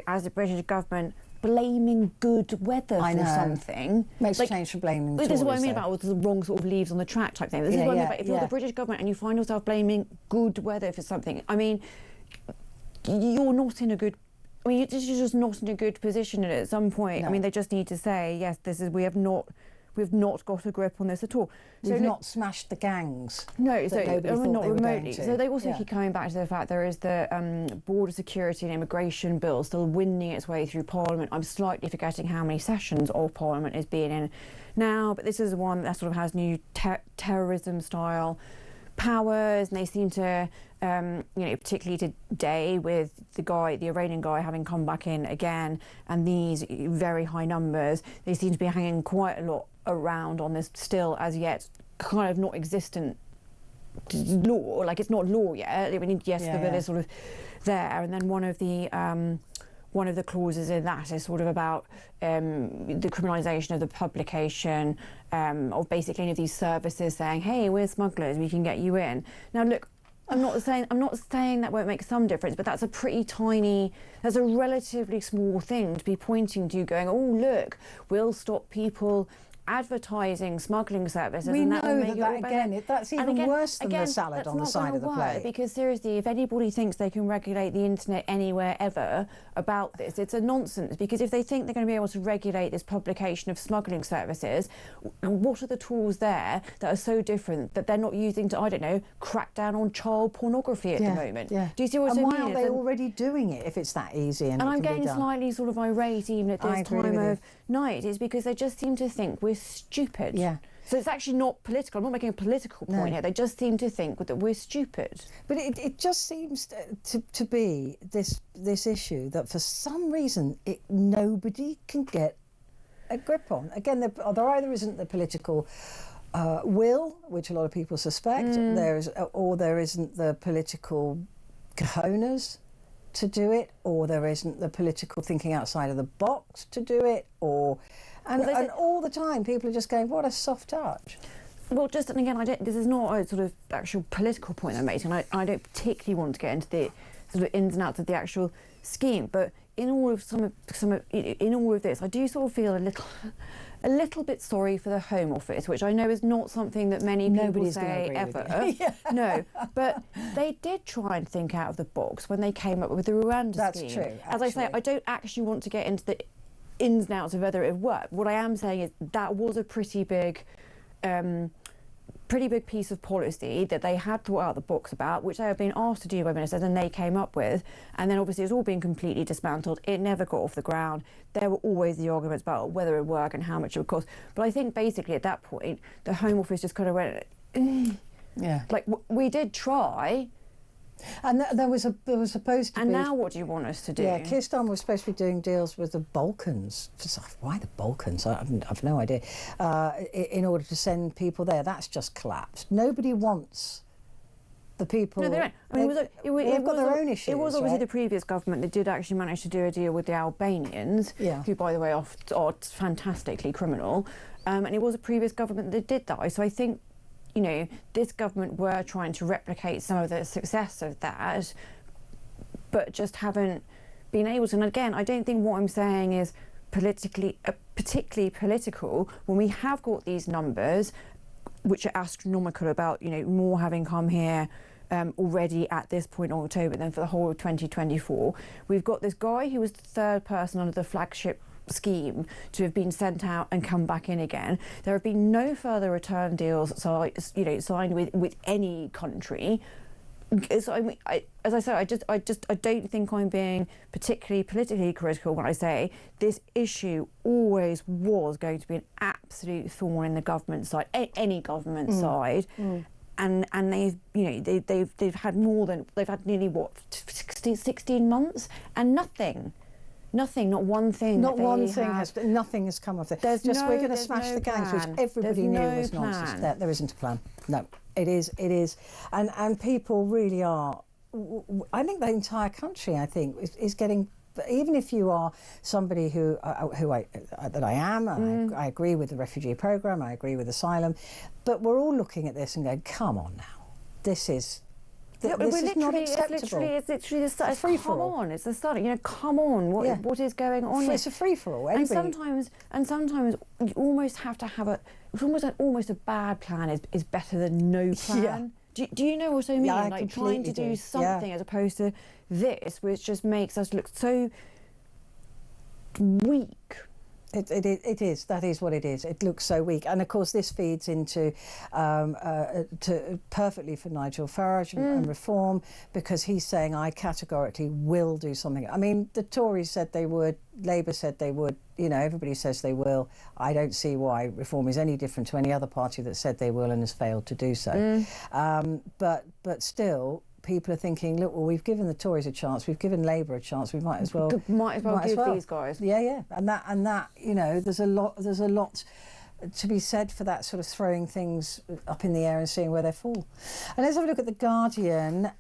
as the British government, blaming good weather for something. Makes a change for blaming This is what I mean about all the wrong sort of leaves on the track type thing. This is what I mean about if you're the British government and you find yourself blaming good weather for something, I mean, you're not in a good... I mean, you're just not in a good position, and at some point, I mean, they just need to say, yes, we have not got a grip on this at all. We've not smashed the gangs. No, so not remotely. So they also keep coming back to the fact there is the Border Security and Immigration Bill still winding its way through Parliament. I'm slightly forgetting how many sessions of Parliament is being in now, but this is the one that sort of has new terrorism-style powers, and they seem to, particularly today with the Iranian guy having come back in again, and these very high numbers, they seem to be hanging quite a lot around on this still as yet kind of not existent law. Like, it's not law yet. I mean, yes, the bill is sort of there, and then one of the clauses in that is sort of about the criminalisation of the publication of basically any of these services saying, "Hey, we're smugglers, we can get you in." Now, look, I'm not saying that won't make some difference, but that's that's a relatively small thing to be pointing to, going, "Oh, look, we'll stop people advertising smuggling services." We and know that will make that it again, that's even worse than the salad on the side of the plate. Because seriously, if anybody thinks they can regulate the internet anywhere ever about this, it's a nonsense. Because if they think they're going to be able to regulate this publication of smuggling services, what are the tools there that are so different that they're not using to, I don't know, crack down on child pornography at the moment? Yeah. Do you see what I mean? And why aren't they already doing it if it's that easy and I'm getting slightly sort of irate even at this time of night, is because they just seem to think we're stupid. Yeah. So it's actually not political. I'm not making a political point here. They just seem to think that we're stupid. But it just seems to be this issue that for some reason nobody can get a grip on. Again, there either isn't the political will, which a lot of people suspect, or there isn't the political cojones to do it, or there isn't the political thinking outside of the box to do it, and all the time people are just going, what a soft touch. Well, and again, this is not a sort of actual political point I'm making. I don't particularly want to get into the sort of ins and outs of the actual scheme, but in all of in all of this, I do sort of feel a a little bit sorry for the Home Office, which I know is not something that many people Nobody's say gonna agree ever. with you. No, but they did try and think out of the box when they came up with the Rwanda That's scheme. true, As I say, actually. I don't actually want to get into the ins and outs of whether it worked. What I am saying is that was a pretty big piece of policy that they had thought out the box about, which they have been asked to do by ministers, and they came up with. And then obviously it's all been completely dismantled. It never got off the ground. There were always the arguments about whether it would work and how much it would cost. But I think basically at that point, the Home Office just kind of went, Yeah. like, we did try. And there was supposed to And be... now what do you want us to do? Yeah, Keir Starmer was supposed to be doing deals with the Balkans. Why the Balkans? I've no idea. In order to send people there. That's just collapsed. Nobody wants the people... No, they don't. I mean, they've got their own issues, It was obviously right? the previous government that did actually manage to do a deal with the Albanians, Yeah. who, by the way, are fantastically criminal. And it was a previous government that did that. So I think, you know, this government were trying to replicate some of the success of that, but just haven't been able to. And again, I don't think what I'm saying is particularly political when we have got these numbers, which are astronomical, about, you know, more having come here already at this point in October than for the whole of 2024. We've got this guy who was the third person under the flagship scheme to have been sent out and come back in again. There have been no further return deals signed with any country. So I mean, as I said, I don't think I'm being particularly politically critical when I say this issue always was going to be an absolute thorn in the government side, any government side. And they've had nearly 16 months and nothing, not one thing. Nothing has come of it. We're going to smash the gangs, which everybody knew was nonsense. There isn't a plan. No, it is, and people really are. I think the entire country, is getting. Even if you are somebody that I am, I agree with the refugee programme, I agree with asylum, but we're all looking at this and going, come on now, this is not acceptable. It's literally the start. It's a free-for-all. Come on, it's the start. You know, come on, what is going on here? It's a free-for-all. And sometimes you almost have to have almost a bad plan is better than no plan. Yeah. Do you know what I mean? Yeah, I like trying to do something as opposed to this, which just makes us look so weak. It is. That is what it is. It looks so weak, and of course this feeds into perfectly for Nigel Farage and reform, because he's saying I categorically will do something. I mean, the Tories said they would, Labour said they would. You know, everybody says they will. I don't see why reform is any different to any other party that said they will and has failed to do so. But still, people are thinking, look, well, we've given the Tories a chance, we've given Labour a chance, we might as well give these guys. Yeah, and that you know, there's a lot to be said for that, sort of throwing things up in the air and seeing where they fall. And let's have a look at The Guardian.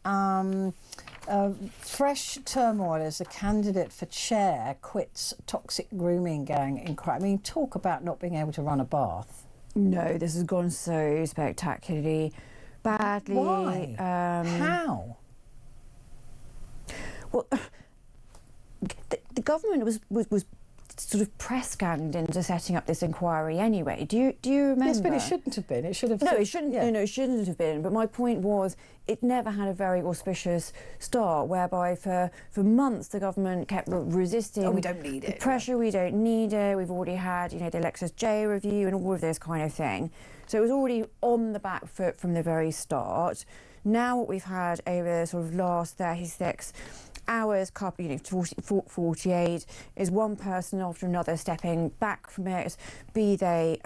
Fresh turmoil as the candidate for chair quits toxic grooming gang inquiry. I mean, talk about not being able to run a bath. No, this has gone so spectacularly badly. Why? How? Well, the government was sort of press ganged into setting up this inquiry anyway. Do you remember? Yes, but it shouldn't have been. It should have. No, it shouldn't. Yeah. No, it shouldn't have been. But my point was, it never had a very auspicious start, whereby for months the government kept resisting. Oh, we don't need it. Pressure. We don't need it. We've already had, you know, the Alexis J review and all of this kind of thing. So it was already on the back foot from the very start. Now what we've had over the sort of last 36 hours, 48, is one person after another stepping back from it, be they,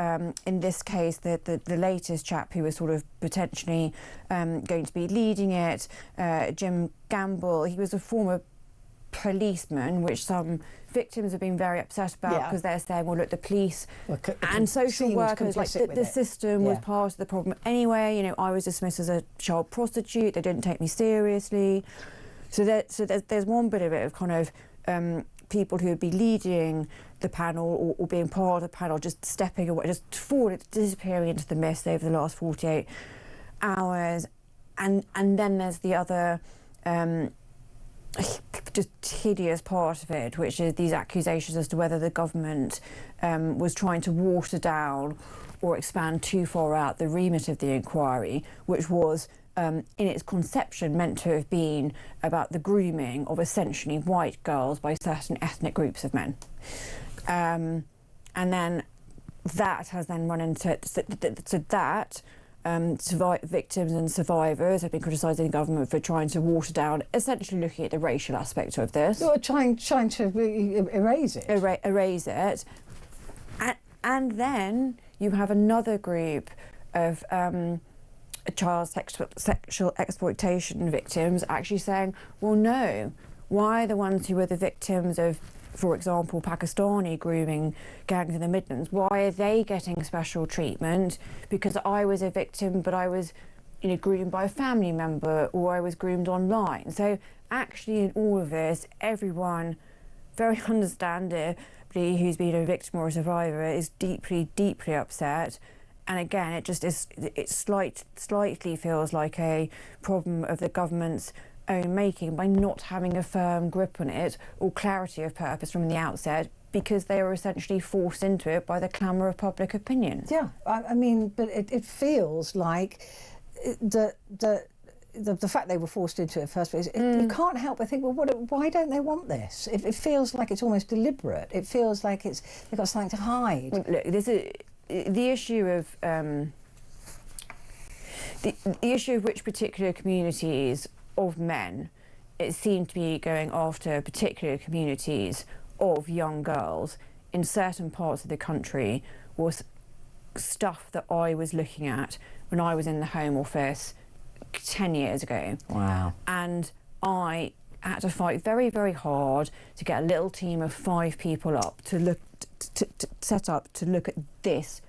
in this case, the latest chap who was sort of potentially going to be leading it, Jim Gamble. He was a former policeman, which some victims have been very upset about, because they're saying, well, look, the police and social workers, like the system was part of the problem anyway. You know, I was dismissed as a child prostitute, they didn't take me seriously. So there's one bit of it of kind of people who would be leading the panel or being part of the panel just stepping away, just disappearing into the mist over the last 48 hours. And then there's the other just hideous part of it, which is these accusations as to whether the government was trying to water down or expand too far out the remit of the inquiry, which was in its conception meant to have been about the grooming of essentially white girls by certain ethnic groups of men. And then that has then run into victims and survivors have been criticising the government for trying to water down, essentially looking at the racial aspect of this. You're trying to erase it. Erase it. And then you have another group of child sexual exploitation victims actually saying, well, no, why are the ones who were the victims of, for example, Pakistani grooming gangs in the Midlands, why are they getting special treatment? Because I was a victim, but I was, groomed by a family member, or I was groomed online. So actually in all of this, everyone, very understandably, who's been a victim or a survivor is deeply, deeply upset. And again, it just is, it slightly feels like a problem of the government's own making by not having a firm grip on it or clarity of purpose from the outset, because they were essentially forced into it by the clamour of public opinion. Yeah, I mean, but it feels like the fact they were forced into it first place, you can't help but think, well, why don't they want this? It feels like it's almost deliberate. It feels like they've got something to hide. Well, look, the issue of the issue of which particular communities of men it seemed to be going after particular communities of young girls in certain parts of the country was stuff that I was looking at when I was in the Home Office 10 years ago. Wow. And I had to fight very, very hard to get a little team of 5 people up to look to set up to look at this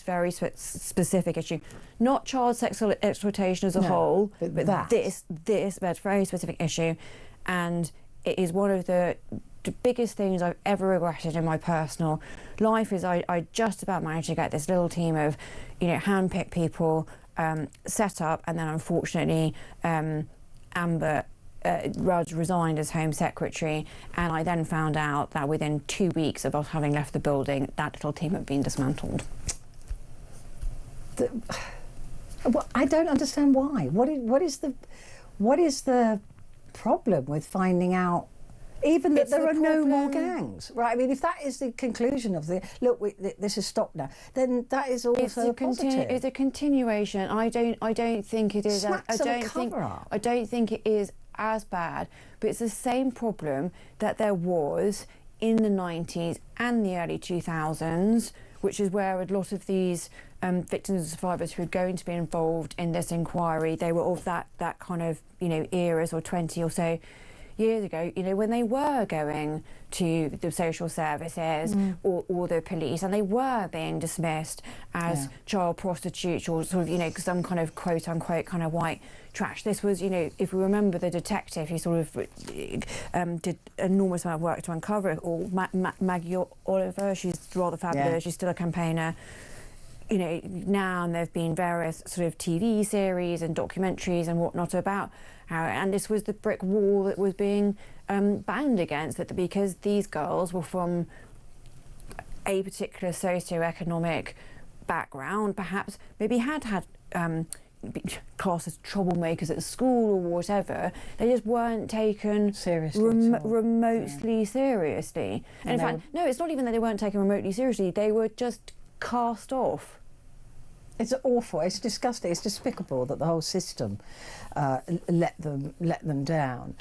very specific issue, not child sexual exploitation as a whole, but this very specific issue. And it is one of the biggest things I've ever regretted in my personal life. Is I just about managed to get this little team of hand-picked people set up, and then unfortunately Amber Rudd resigned as Home Secretary, and I then found out that within 2 weeks of us having left the building, that little team had been dismantled. I don't understand why. What is the problem with finding out even that there are no more gangs, right? I mean, if that is the conclusion of this is stopped now, then that is also positive. It's a continuation. I don't think it is. I don't think it is as bad, but it's the same problem that there was in the 90s and the early 2000s, which is where a lot of these victims and survivors who are going to be involved in this inquiry, they were of that kind of eras, or 20 or so years ago, when they were going to the social services or the police, and they were being dismissed as child prostitutes or sort of, some kind of quote-unquote kind of white trash. This was, if we remember the detective who sort of did an enormous amount of work to uncover it, or Maggie Oliver, she's rather fabulous, she's still a campaigner. Now and there have been various sort of TV series and documentaries and whatnot about how, and this was the brick wall that was being banged against, that because these girls were from a particular socio-economic background, perhaps maybe had classed as troublemakers at school or whatever, they just weren't taken seriously, remotely seriously. And in fact, no, it's not even that they weren't taken remotely seriously, they were just cast off. It's awful. It's disgusting. It's despicable that the whole system let them down.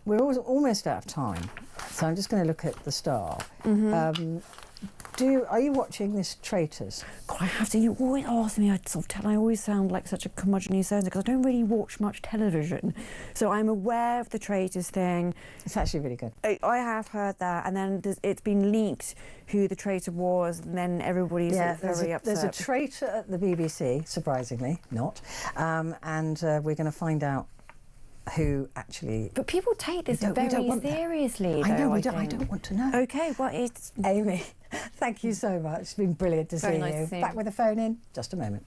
We're almost out of time, so I'm just going to look at the Star. Are you watching this Traitors? God, I have to. You always ask me. I always sound like such a curmudgeon sound because I don't really watch much television. So I'm aware of the Traitors thing. It's actually really good. I have heard that, and then it's been leaked who the traitor was, and then everybody's very upset. There's a traitor at the BBC, surprisingly not, and we're going to find out who actually. But people take this very seriously. I know. I don't want to know. Okay, well, it's Amy. Thank you so much. It's been brilliant to see you. Nice to see Back with the phone in just a moment.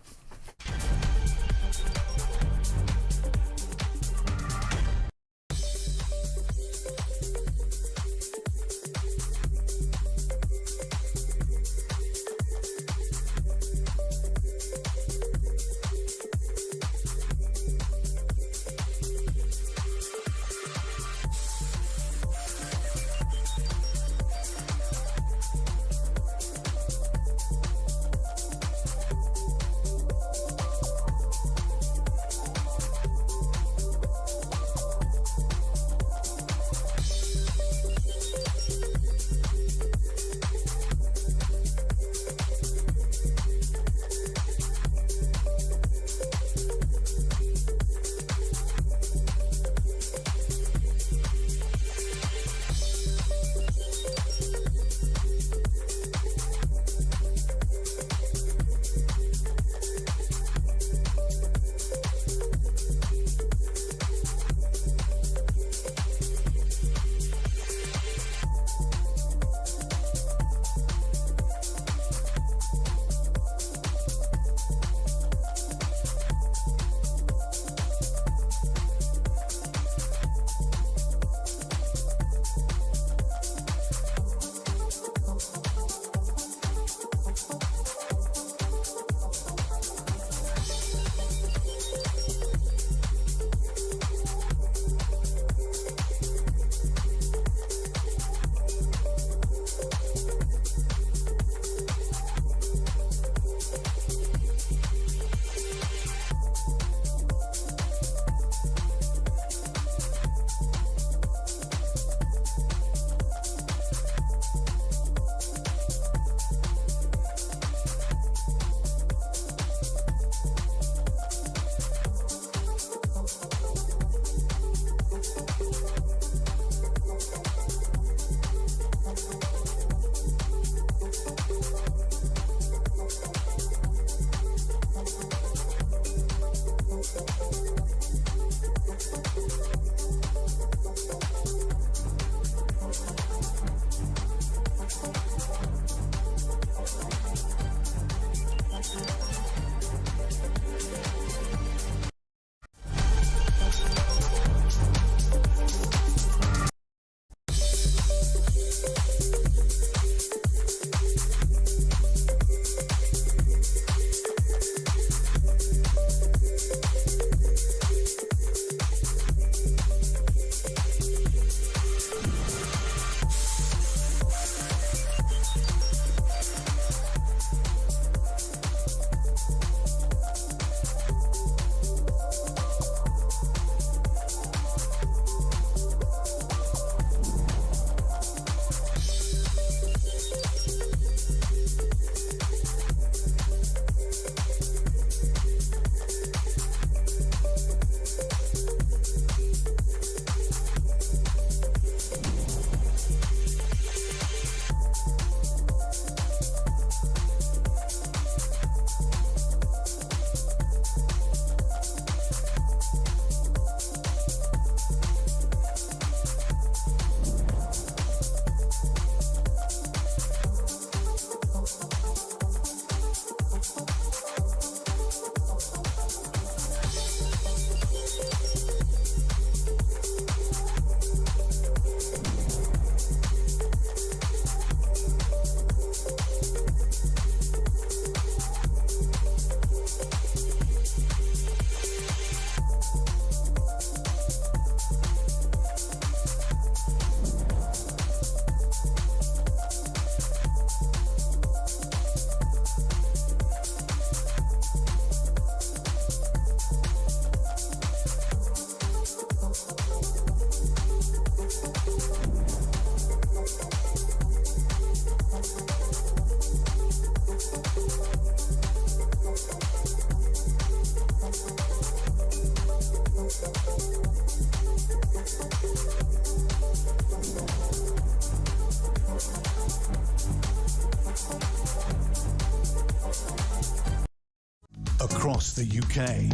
the UK.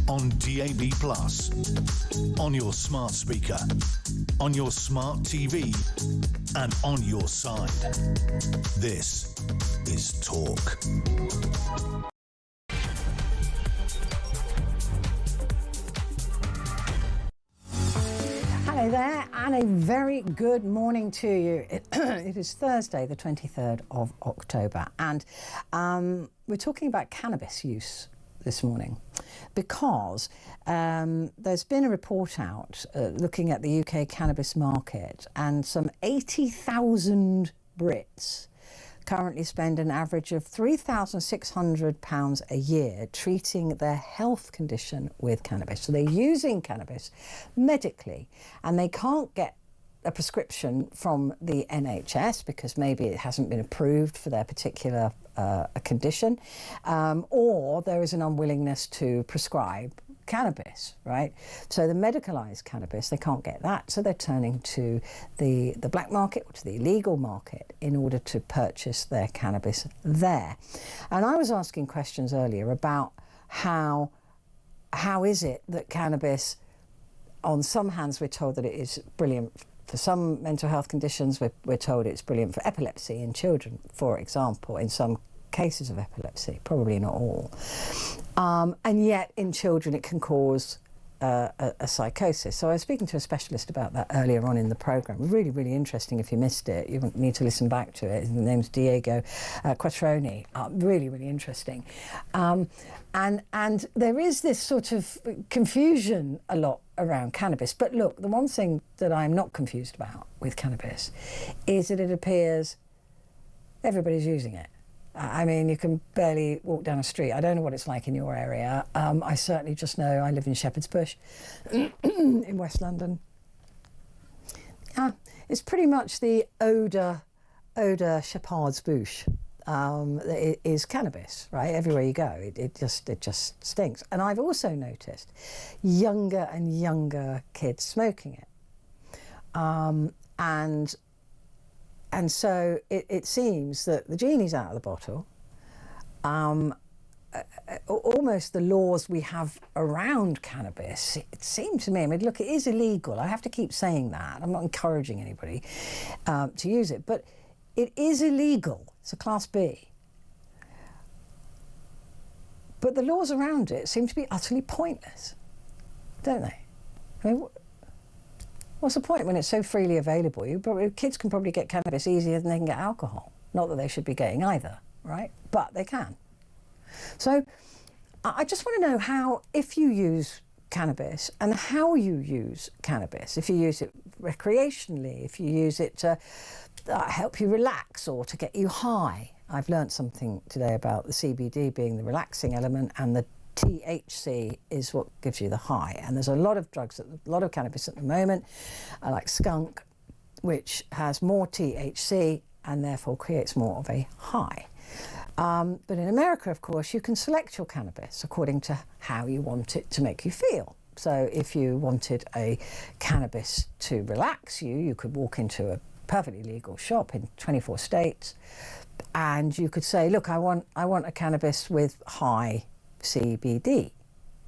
On DAB+, on your smart speaker, on your smart TV, and on your side. This is Talk. Hello there, and a very good morning to you. It is Thursday, the 23rd of October, and we're talking about cannabis use this morning because there's been a report out looking at the UK cannabis market, and some 80,000 Brits currently spend an average of £3,600 a year treating their health condition with cannabis. So they're using cannabis medically, and they can't get a prescription from the NHS because maybe it hasn't been approved for their particular condition, or there is an unwillingness to prescribe cannabis, right? So the medicalised cannabis, they can't get that, so they're turning to the black market or to the illegal market in order to purchase their cannabis there. And I was asking questions earlier about how is it that cannabis, on some hands we're told that it is brilliant for some mental health conditions, we're told it's brilliant for epilepsy in children, for example, in some cases of epilepsy, probably not all. And yet in children it can cause a psychosis. So I was speaking to a specialist about that earlier on in the programme. Really, really interesting. If you missed it, you need to listen back to it. His name's Diego Quattroni. Really, really interesting. And there is this sort of confusion a lot around cannabis. But look, the one thing that I'm not confused about with cannabis is that it appears everybody's using it. I mean, you can barely walk down a street. I don't know what it's like in your area. I certainly just know I live in Shepherd's Bush in West London. It's pretty much the odor Shepherd's Bush. It is cannabis, right? Everywhere you go, it just stinks. And I've also noticed younger and younger kids smoking it. And so it seems that the genie's out of the bottle. Almost the laws we have around cannabis, it seems to me, I mean, look, it is illegal. I have to keep saying that. I'm not encouraging anybody to use it, but it is illegal. It's a Class B. But the laws around it seem to be utterly pointless, don't they? I mean, what's the point when it's so freely available? Kids can probably get cannabis easier than they can get alcohol. Not that they should be getting either, right? But they can. So I just want to know how, if you use cannabis, and how you use cannabis, if you use it recreationally, if you use it to help you relax or to get you high. I've learned something today about the CBD being the relaxing element, and the THC is what gives you the high. And there's a lot of drugs, a lot of cannabis at the moment, like skunk, which has more THC and therefore creates more of a high. But in America, of course, you can select your cannabis according to how you want it to make you feel. So if you wanted a cannabis to relax you, you could walk into a perfectly legal shop in 24 states, and you could say, look, I want a cannabis with high CBD,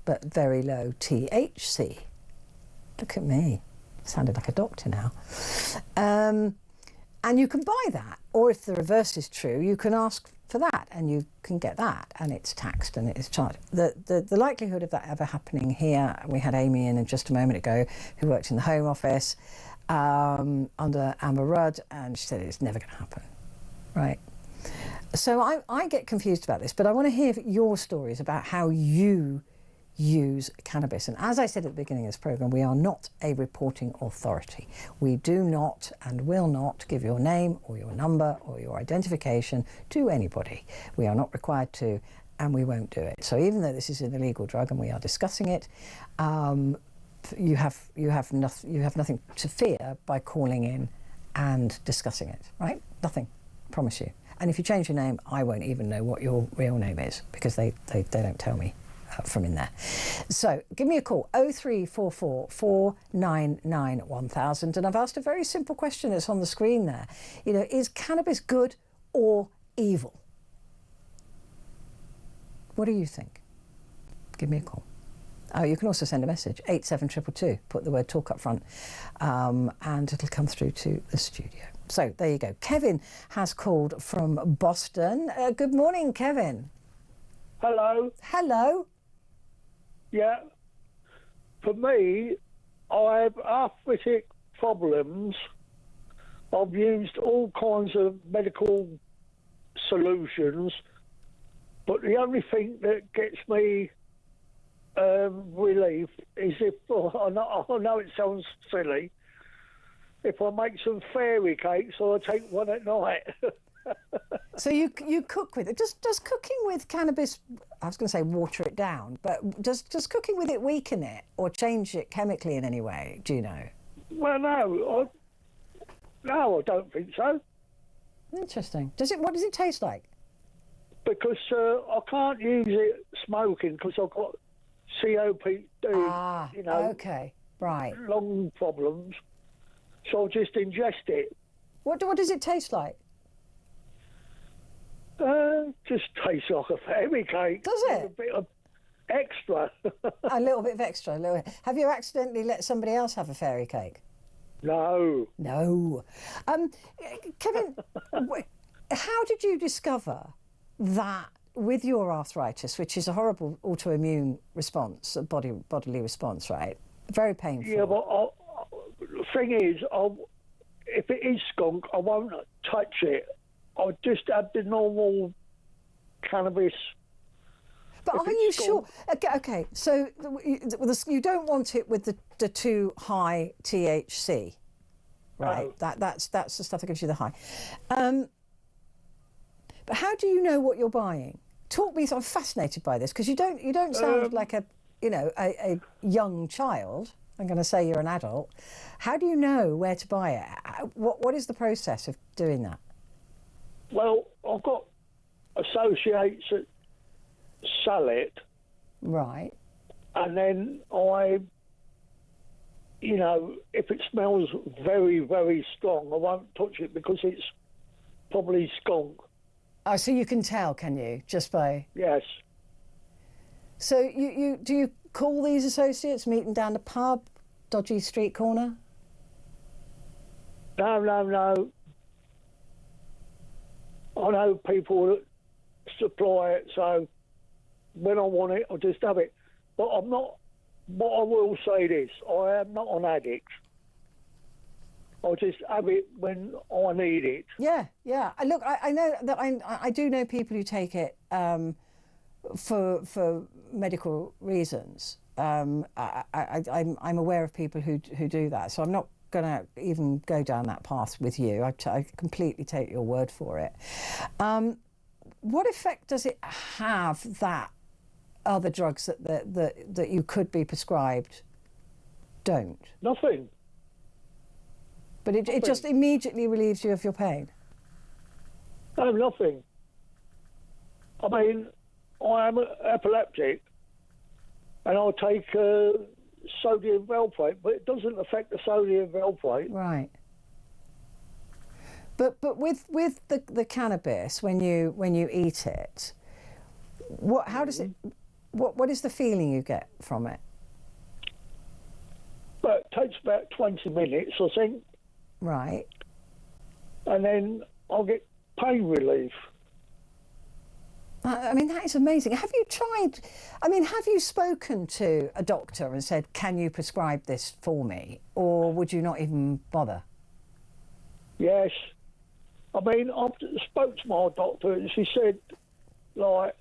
but very low THC. Look at me, sounded like a doctor now. And you can buy that, or if the reverse is true, you can ask for that, and you can get that, and it's taxed and it's charged. The likelihood of that ever happening here, we had Amy in just a moment ago, who worked in the Home Office under Amber Rudd, and she said it's never going to happen, right? So I get confused about this, but I want to hear your stories about how you use cannabis. And as I said at the beginning of this programme, we are not a reporting authority. We do not and will not give your name or your number or your identification to anybody. We are not required to, and we won't do it. So even though this is an illegal drug and we are discussing it, you have nothing to fear by calling in and discussing it, right? Nothing, I promise you. And if you change your name, I won't even know what your real name is, because they don't tell me from in there. So give me a call, 0344 499 1000. And I've asked a very simple question that's on the screen there. You know, is cannabis good or evil? What do you think? give me a call. Oh, you can also send a message, 87222, put the word talk up front, and it'll come through to the studio. So there you go. Kevin has called from Boston. Good morning, Kevin. Hello. Hello. Yeah. For me, I have arthritic problems. I've used all kinds of medical solutions, but the only thing that gets me relief is if, I know it sounds silly, if I make some fairy cakes or I take one at night. So you cook with it. Does cooking with cannabis, I was going to say water it down, but does cooking with it weaken it or change it chemically in any way? Do you know? Well, no, I don't think so. Interesting. What does it taste like? Because I can't use it smoking because I've got COPD, okay, right. lung problems. So I'll just ingest it. What does it taste like? Just tastes like a fairy cake. Does it? A bit of extra. A little bit of extra. Have you accidentally let somebody else have a fairy cake? No. No. Kevin, how did you discover that with your arthritis, which is a horrible autoimmune response, a bodily response, right? Very painful. Yeah, but the thing is, if it is skunk, I won't touch it. I'll just have the normal cannabis. But are you sure? Okay, so you don't want it with the too high THC, right? No. That's the stuff that gives you the high. But how do you know what you're buying? Talk me. I'm fascinated by this because you don't sound like a young child. I'm going to say you're an adult. How do you know where to buy it? What is the process of doing that? Well, I've got associates that sell it. Right. And then if it smells very, very strong, I won't touch it because it's probably skunk. Oh, so you can tell, can you? Just by... Yes. So do you call these associates, meet them down the pub, dodgy street corner? No. I know people that supply it, so when I want it, I'll just have it. But I'm not... What I will say this, I am not an addict. I'll just have it when I need it. Yeah. Look, I know that I do know people who take it for medical reasons. I'm aware of people who do that, so I'm not going to even go down that path with you. I completely take your word for it. What effect does it have that other drugs that you could be prescribed don't? Nothing. But it just immediately relieves you of your pain? No, nothing. I mean, I am epileptic and I'll take sodium valproate, but it doesn't affect the sodium valproate. Right. But with the cannabis, when you eat it, how does it? What is the feeling you get from it? But it takes about 20 minutes, I think. Right. And then I'll get pain relief. I mean, that is amazing. Have you tried? I mean, have you spoken to a doctor and said, "Can you prescribe this for me?" Or would you not even bother? Yes. I mean, I spoke to my doctor and she said, like,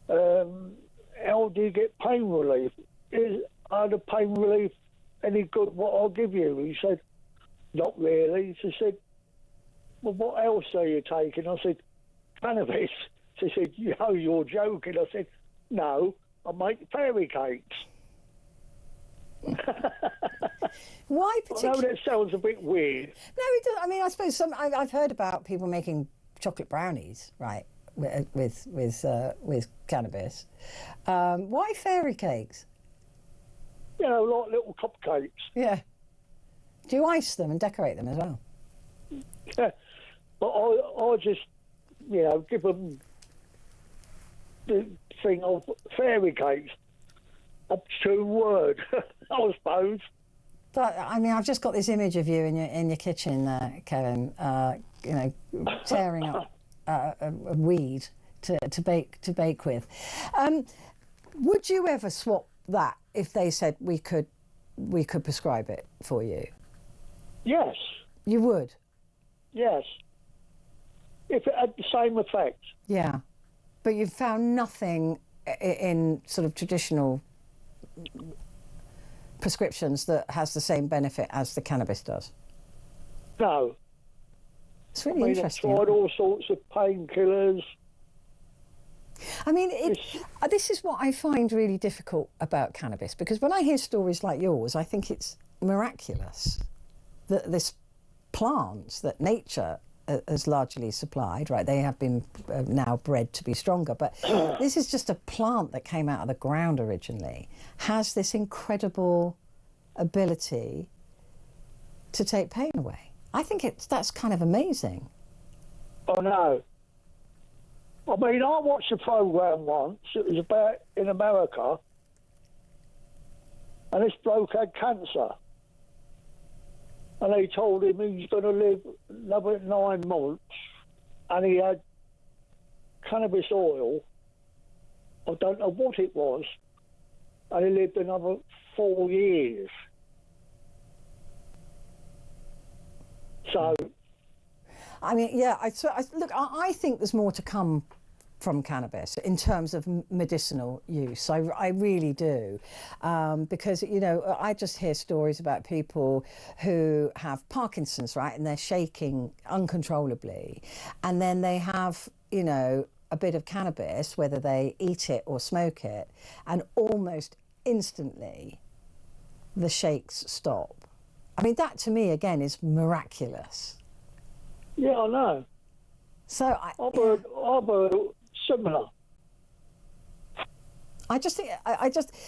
how do you get pain relief? Are the pain relief any good, what I'll give you? He said, not really. She said, well, what else are you taking? I said, cannabis. She said, you're joking. I said, no, I make fairy cakes. Why I know that sounds a bit weird. No, it doesn't. I mean, I suppose I've heard about people making chocolate brownies, right, with cannabis. Why fairy cakes? You know, like little cupcakes. Yeah. Do you ice them and decorate them as well? Yeah, but I just, give them thing of fairy cakes. Obtune word, I suppose. But I mean, I've just got this image of you in your kitchen there, Kevin. You know, tearing up a weed to bake with. Would you ever swap that if they said we could prescribe it for you? Yes. You would? Yes. If it had the same effect. Yeah. But you've found nothing in sort of traditional prescriptions that has the same benefit as the cannabis does? No. It's really interesting. I've tried all sorts of painkillers. I mean, this is what I find really difficult about cannabis, because when I hear stories like yours, I think it's miraculous that this plant that nature has largely supplied, right? They have been now bred to be stronger, but this is just a plant that came out of the ground originally, has this incredible ability to take pain away. I think that's kind of amazing. Oh, no. I mean, I watched a program once. It was about in America, and this bloke had cancer. And they told him he was going to live another 9 months, and he had cannabis oil. I don't know what it was, and he lived another 4 years. So, I mean, yeah. Look, I think there's more to come from cannabis in terms of medicinal use. I really do, because, you know, I just hear stories about people who have Parkinson's, right, and they're shaking uncontrollably, and then they have, you know, a bit of cannabis, whether they eat it or smoke it, and almost instantly the shakes stop. I mean, that to me again is miraculous. yeah, I know. So I've heard similar. I just think,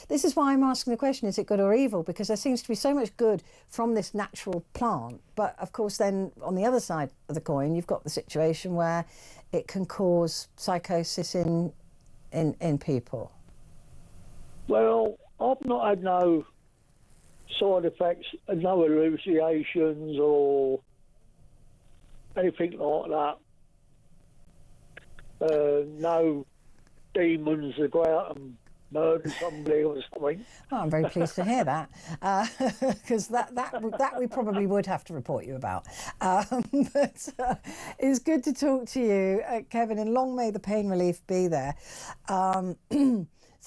this is why I'm asking the question, is it good or evil? Because there seems to be so much good from this natural plant. But of course, then on the other side of the coin, you've got the situation where it can cause psychosis in people. Well, I've not had no side effects, no hallucinations or anything like that. No demons that go out and murder somebody or something. Well, I'm very pleased to hear that, because that we probably would have to report you about. But it's good to talk to you, Kevin, and long may the pain relief be there. So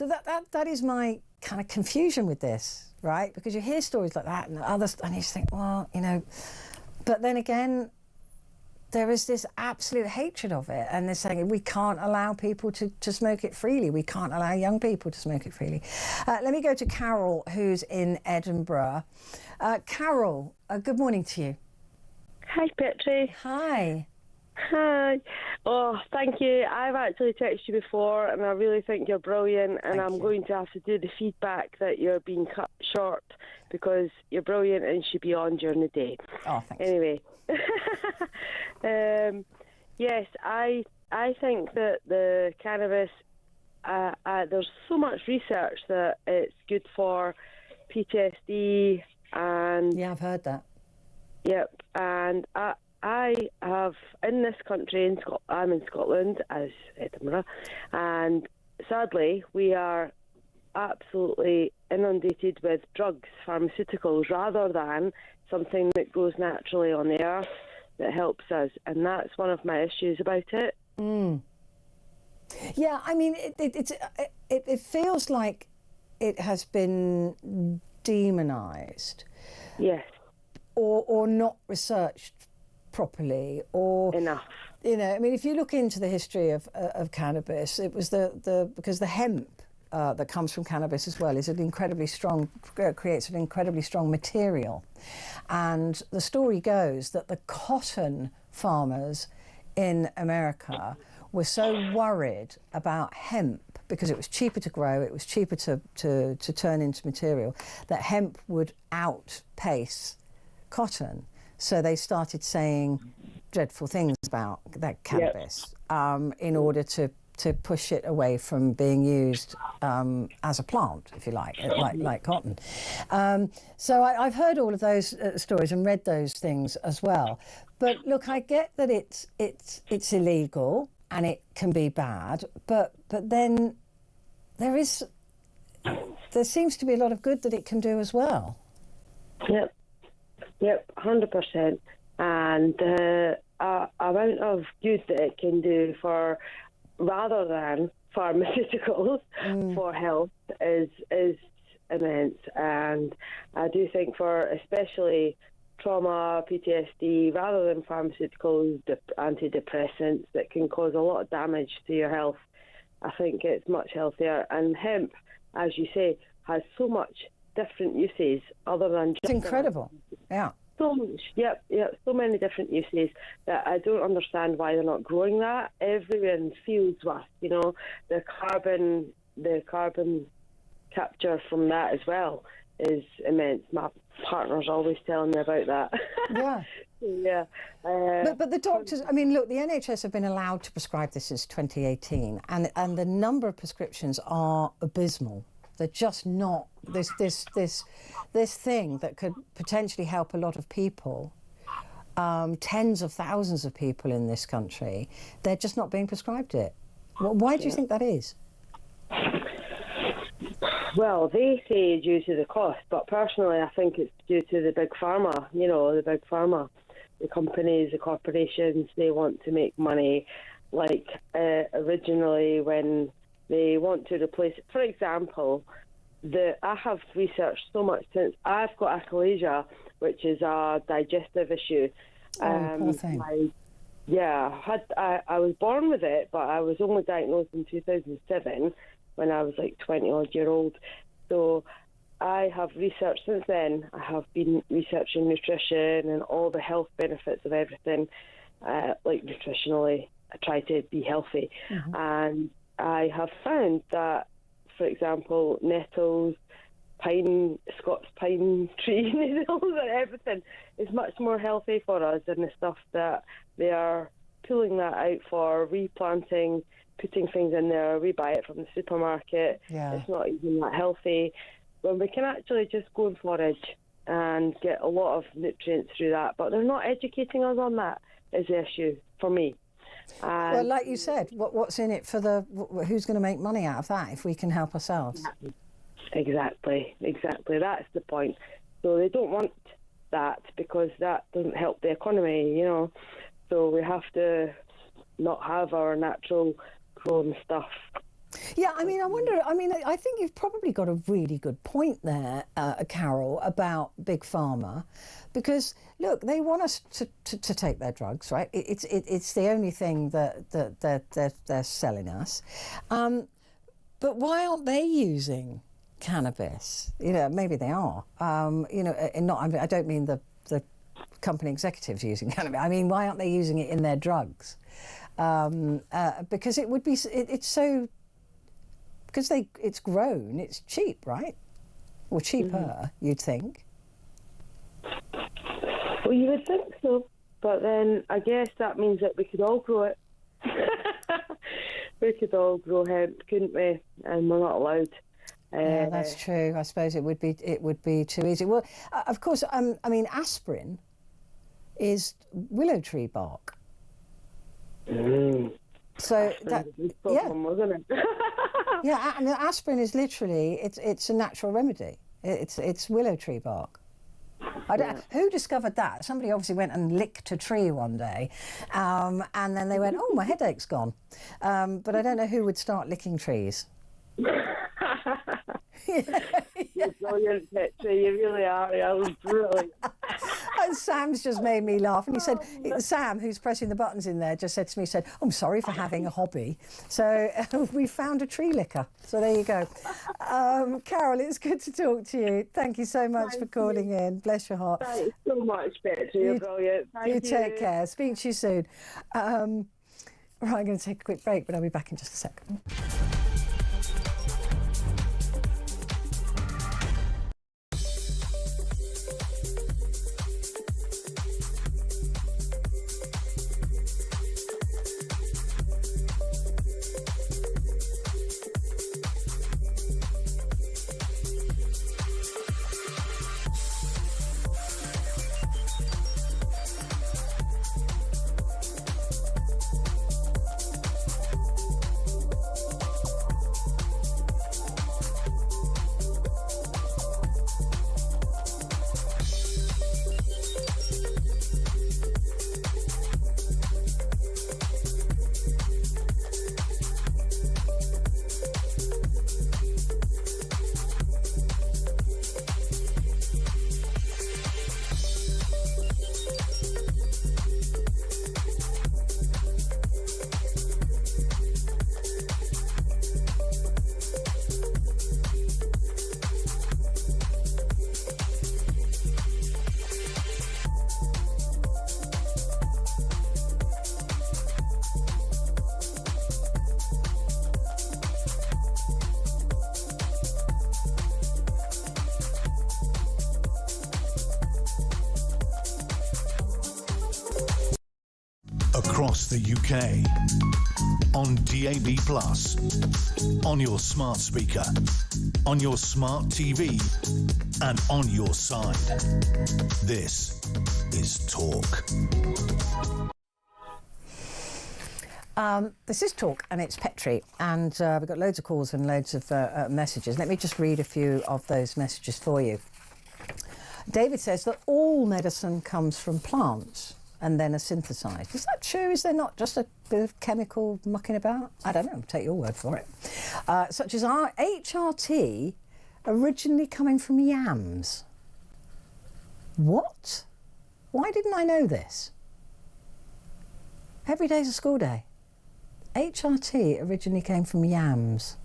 that is my kind of confusion with this, right? Because you hear stories like that and others, and you just think, well, you know, but then again, there is this absolute hatred of it, and they're saying we can't allow people to smoke it freely. We can't allow young people to smoke it freely. Let me go to Carol, who's in Edinburgh. Carol, good morning to you. Hi, Petrie. Hi. Hi. Oh, thank you. I've actually texted you before, and I really think you're brilliant, and I'm going to have to do the feedback that you're being cut short because you're brilliant and should be on during the day. Oh, thanks. Anyway. Yes, I think that the cannabis, there's so much research that it's good for PTSD and... Yeah, I've heard that. Yep, and I have, in this country, I'm in Scotland, as Edinburgh, and sadly we are absolutely inundated with drugs, pharmaceuticals, rather than something that grows naturally on the earth that helps us, and that's one of my issues about it. Yeah, I mean, it feels like it has been demonised. Yes. Or not researched properly, or enough. You know, I mean, if you look into the history of cannabis, it was because the hemp that comes from cannabis as well is an incredibly strong, creates an incredibly strong material. And the story goes that the cotton farmers in America were so worried about hemp because it was cheaper to grow, it was cheaper to turn into material, that hemp would outpace cotton. So they started saying dreadful things about that cannabis in order to to push it away from being used as a plant, if you like cotton. So I've heard all of those stories and read those things as well. But look, I get that it's illegal and it can be bad, but then there seems to be a lot of good that it can do as well. Yep, 100%. And the amount of good that it can do for, rather than pharmaceuticals for health is immense. And I do think for especially trauma, PTSD, rather than pharmaceuticals, antidepressants that can cause a lot of damage to your health, I think it's much healthier. And hemp, as you say, has so much different uses other than just... It's incredible, yeah. So much, yep, so many different uses that I don't understand why they're not growing that. Everywhere in fields with, the carbon capture from that as well is immense. My partner's always telling me about that. Yeah. Yeah. But the doctors, I mean, look, the NHS have been allowed to prescribe this since 2018, and the number of prescriptions are abysmal. They're just not this thing that could potentially help a lot of people, tens of thousands of people in this country. They're just not being prescribed it. Why do you think that is? Well, they say due to the cost, but personally I think it's due to the big pharma, the companies, the corporations. They want to make money, like originally when they want to replace it. For example, I have researched so much since I've got achalasia, which is a digestive issue. Poor thing. I was born with it, but I was only diagnosed in 2007 when I was like 20-odd-year-old. So I have researched since then. I have been researching nutrition and all the health benefits of everything, like nutritionally. I try to be healthy. Mm-hmm. And I have found that, for example, nettles, Scots pine tree needles and everything is much more healthy for us than the stuff that they are pulling that out for, replanting, putting things in there. We buy it from the supermarket. Yeah. It's not even that healthy. When we can actually just go and forage and get a lot of nutrients through that. But they're not educating us on that is the issue for me. Well, like you said, what's in it for who's going to make money out of that if we can help ourselves? Exactly. That's the point. So they don't want that because that doesn't help the economy, So we have to not have our natural grown stuff. Yeah, I mean, I think you've probably got a really good point there, Carol, about Big Pharma, because look, they want us to take their drugs, right? It's the only thing that they're selling us. But why aren't they using cannabis? Maybe they are. I don't mean the company executives using cannabis. I mean, why aren't they using it in their drugs? Because it would be. It's so. Because it's grown, it's cheap, right? Or cheaper, you'd think. Well, you would think so, but then I guess that means that we could all grow it. We could all grow hemp, couldn't we? And we're not allowed. Yeah, that's true. I suppose it would be too easy. Well, of course, I mean, aspirin is willow tree bark. So that problem, wasn't it? Yeah, and aspirin is literally it's a natural remedy. It's willow tree bark. Who discovered that? Somebody obviously went and licked a tree one day, and then they went, "Oh, my headache's gone." But I don't know who would start licking trees. You're brilliant, Petrie. You really are. You're brilliant. And Sam's just made me laugh. And he said, Sam, who's pressing the buttons in there, just said to me, I'm sorry for having a hobby. So we found a tree licker. So there you go. Carol, it's good to talk to you. Thank you so much for calling in. Bless your heart. Thanks so much, Petrie. You're brilliant. Thank you. Take care. Speak to you soon. Right, I'm going to take a quick break, but I'll be back in just a second. across the UK. On DAB+, on your smart speaker, on your smart TV, and on your side. This is Talk. This is Talk, and it's Petrie, and we've got loads of calls and loads of messages. Let me just read a few of those messages for you. David says that all medicine comes from plants and then are synthesised. Is that true? Is there not just a bit of chemical mucking about? I don't know, I'll take your word for it. Such as our HRT originally coming from yams. What? Why didn't I know this? Every day's a school day. HRT originally came from yams.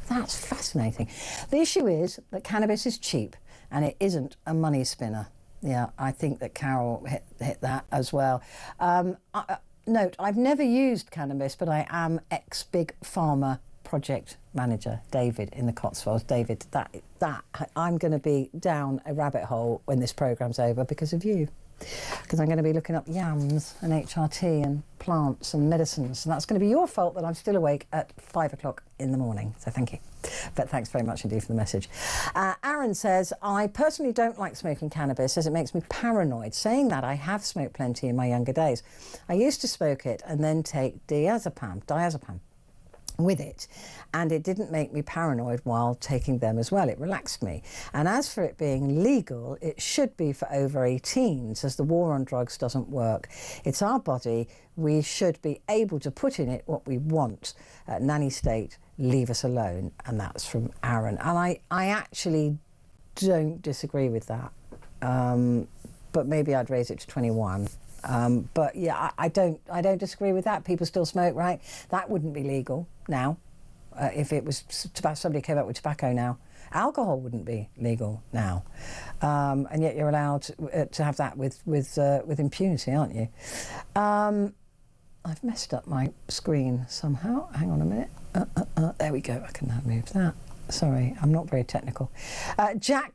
That's fascinating. The issue is that cannabis is cheap and it isn't a money spinner. Yeah, I think that Carol hit that as well. Note, I've never used cannabis, but I am ex-Big Pharma project manager, David, in the Cotswolds. David, that I'm going to be down a rabbit hole when this programme's over because of you. Because I'm going to be looking up yams and HRT and plants and medicines, and that's going to be your fault that I'm still awake at 5 o'clock in the morning, so thank you. But thanks very much indeed for the message. Aaron says, I personally don't like smoking cannabis as it makes me paranoid. Saying that, I have smoked plenty in my younger days. I used to smoke it and then take diazepam with it, and it didn't make me paranoid while taking them as well. It relaxed me. And as for it being legal, it should be for over 18s, as the war on drugs doesn't work. It's our body. We should be able to put in it what we want. Nanny state, leave us alone. And that's from Aaron. And I actually don't disagree with that. But maybe I'd raise it to 21. But yeah, I don't disagree with that. People still smoke, right? That wouldn't be legal now. If it was somebody came up with tobacco now, alcohol wouldn't be legal now. And yet you're allowed to have that with impunity, aren't you? I've messed up my screen somehow. Hang on a minute. There we go. I can now move that. Sorry, I'm not very technical. Jack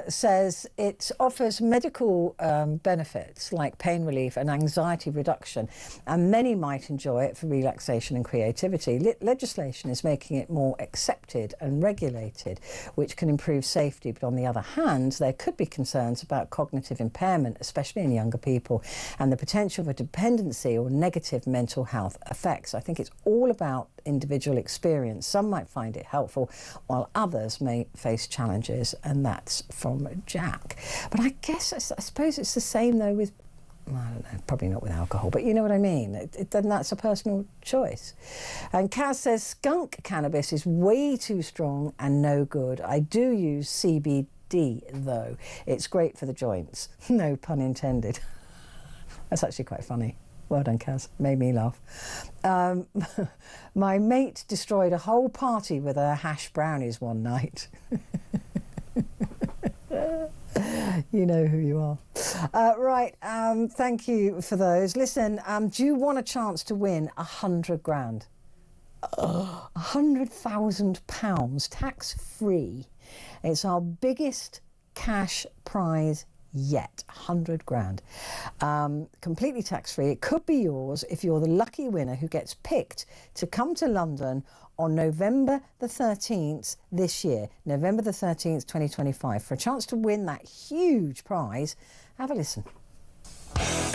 says it offers medical benefits like pain relief and anxiety reduction, and many might enjoy it for relaxation and creativity. Legislation is making it more accepted and regulated, which can improve safety. But on the other hand, there could be concerns about cognitive impairment, especially in younger people, and the potential for dependency or negative mental health effects. I think it's all about individual experience. Some might find it helpful, while others may face challenges, and that's from Jack. But I guess, I suppose it's the same though with, well, I don't know, probably not with alcohol, but you know what I mean. Then that's a personal choice. And Kaz says skunk cannabis is way too strong and no good. I do use CBD though. It's great for the joints. No pun intended. That's actually quite funny. Well done, Kaz. Made me laugh. My mate destroyed a whole party with her hash brownies one night. You know who you are. Right, thank you for those. Listen, do you want a chance to win 100 grand? £100,000 tax-free. It's our biggest cash prize yet. 100 grand. Completely tax-free. It could be yours if you're the lucky winner who gets picked to come to London on November the 13th this year, November the 13th 2025. For a chance to win that huge prize, have a listen.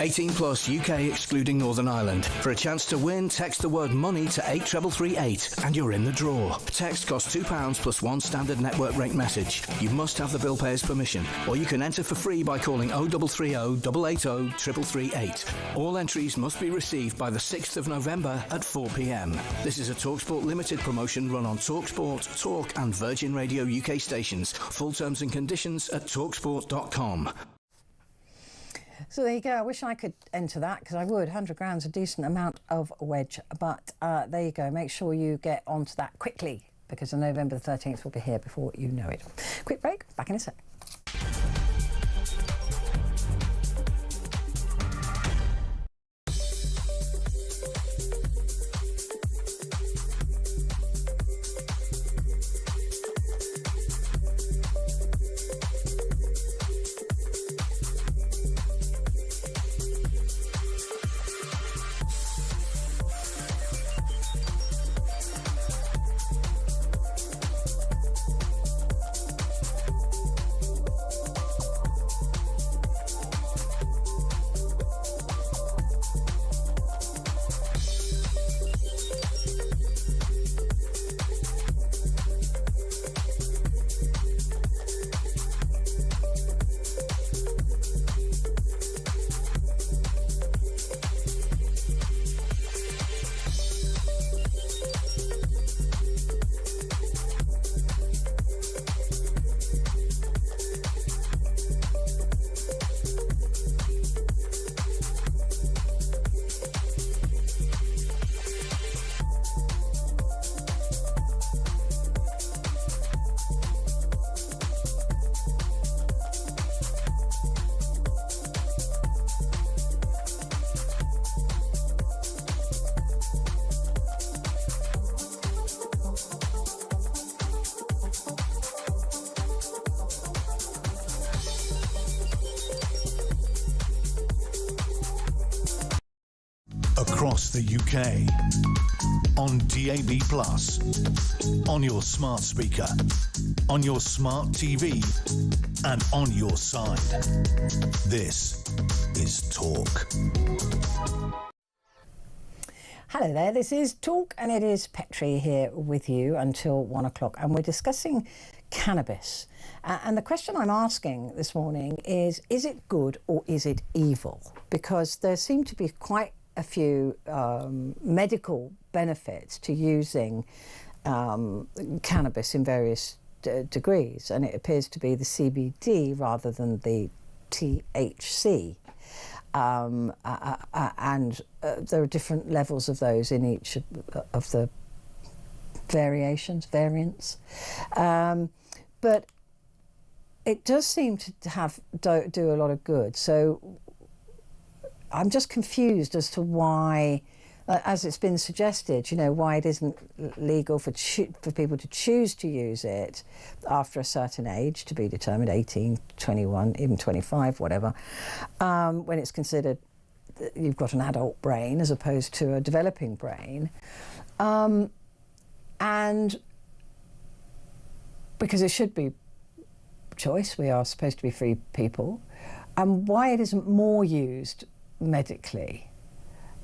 18 plus UK excluding Northern Ireland. For a chance to win, text the word money to 83338 and you're in the draw. Text costs £2 plus one standard network rate message. You must have the bill payer's permission, or you can enter for free by calling 0330 880 3338. All entries must be received by the 6th of November at 4 p.m. This is a TalkSport Limited promotion run on TalkSport, Talk and Virgin Radio UK stations. Full terms and conditions at talksport.com. So there you go. I wish I could enter that, because I would. 100 grand's a decent amount of wedge. But there you go. Make sure you get onto that quickly, because on November the 13th we'll be here before you know it. Quick break. Back in a sec. across the UK, on DAB+, on your smart speaker, on your smart TV, and on your side. This is Talk. Hello there, this is Talk, and it is Petrie here with you until 1 o'clock, and we're discussing cannabis. And the question I'm asking this morning is it good or is it evil? Because there seem to be quite a few medical benefits to using cannabis in various degrees, and it appears to be the CBD rather than the THC. And there are different levels of those in each of the variants. But it does seem to do a lot of good. So I'm just confused as to why, as it's been suggested, why it isn't legal for people to choose to use it after a certain age, to be determined, 18, 21, even 25, whatever, when it's considered that you've got an adult brain as opposed to a developing brain. And because it should be choice, we are supposed to be free people, and why it isn't more used medically.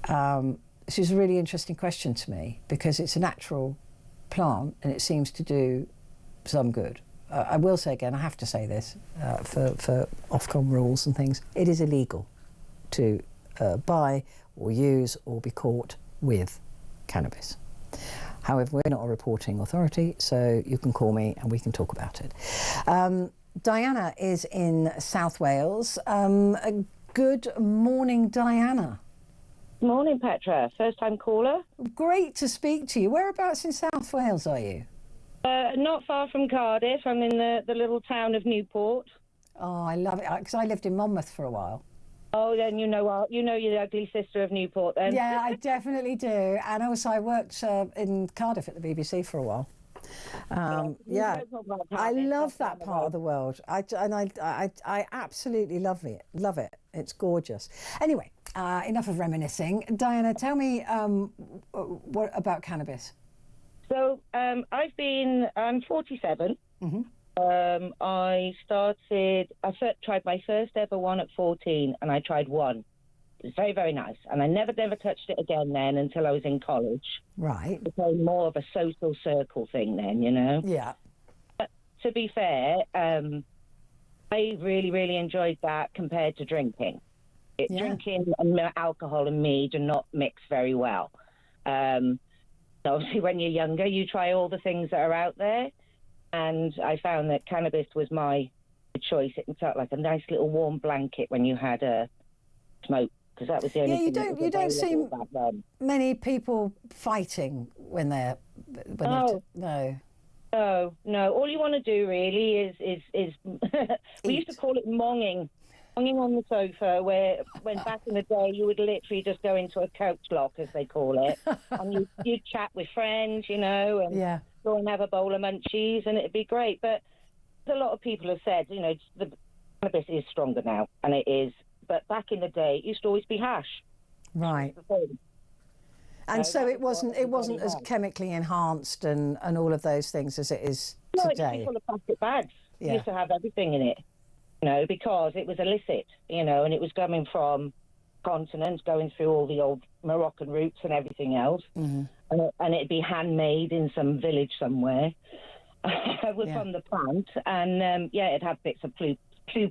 This is a really interesting question to me, because it's a natural plant and it seems to do some good. I will say again, I have to say this, for Ofcom rules and things, it is illegal to buy or use or be caught with cannabis. However, we're not a reporting authority, so you can call me and we can talk about it. Diana is in South Wales. Good morning, Diana. Morning, Petra. First-time caller. Great to speak to you. Whereabouts in South Wales are you? Not far from Cardiff. I'm in the little town of Newport. Oh, I love it, because I lived in Monmouth for a while. Oh, then you know you're the ugly sister of Newport, then. Yeah, I definitely do. And also I worked in Cardiff at the BBC for a while. Yeah, I love that part of the world. I absolutely love it. It's gorgeous. Anyway, enough of reminiscing. Diana, tell me what about cannabis? So I'm 47. Mm-hmm. I tried my first ever one at 14, and I tried one. It was very, very nice. And I never touched it again then until I was in college. Right. It became more of a social circle thing then, Yeah. But to be fair, I really, really enjoyed that compared to drinking. Drinking and alcohol and me do not mix very well. Obviously, when you're younger, you try all the things that are out there. And I found that cannabis was my choice. It felt like a nice little warm blanket when you had a smoke, because that was the only thing. You don't see many people fighting when they're. No. No. All you want to do really is we used to call it monging on the sofa, when back in the day you would literally just go into a couch lock, as they call it, and you'd chat with friends, and go and have a bowl of munchies, and it'd be great. But a lot of people have said, the cannabis is stronger now, and it is. But back in the day, it used to always be hash. Right. And so it wasn't as chemically enhanced and all of those things as it is today. No, it was full of plastic bags. Yeah. It used to have everything in it, because it was illicit, and it was coming from continents, going through all the old Moroccan routes and everything else. Mm-hmm. And it'd be handmade in some village somewhere from the plant. And, it had bits of blue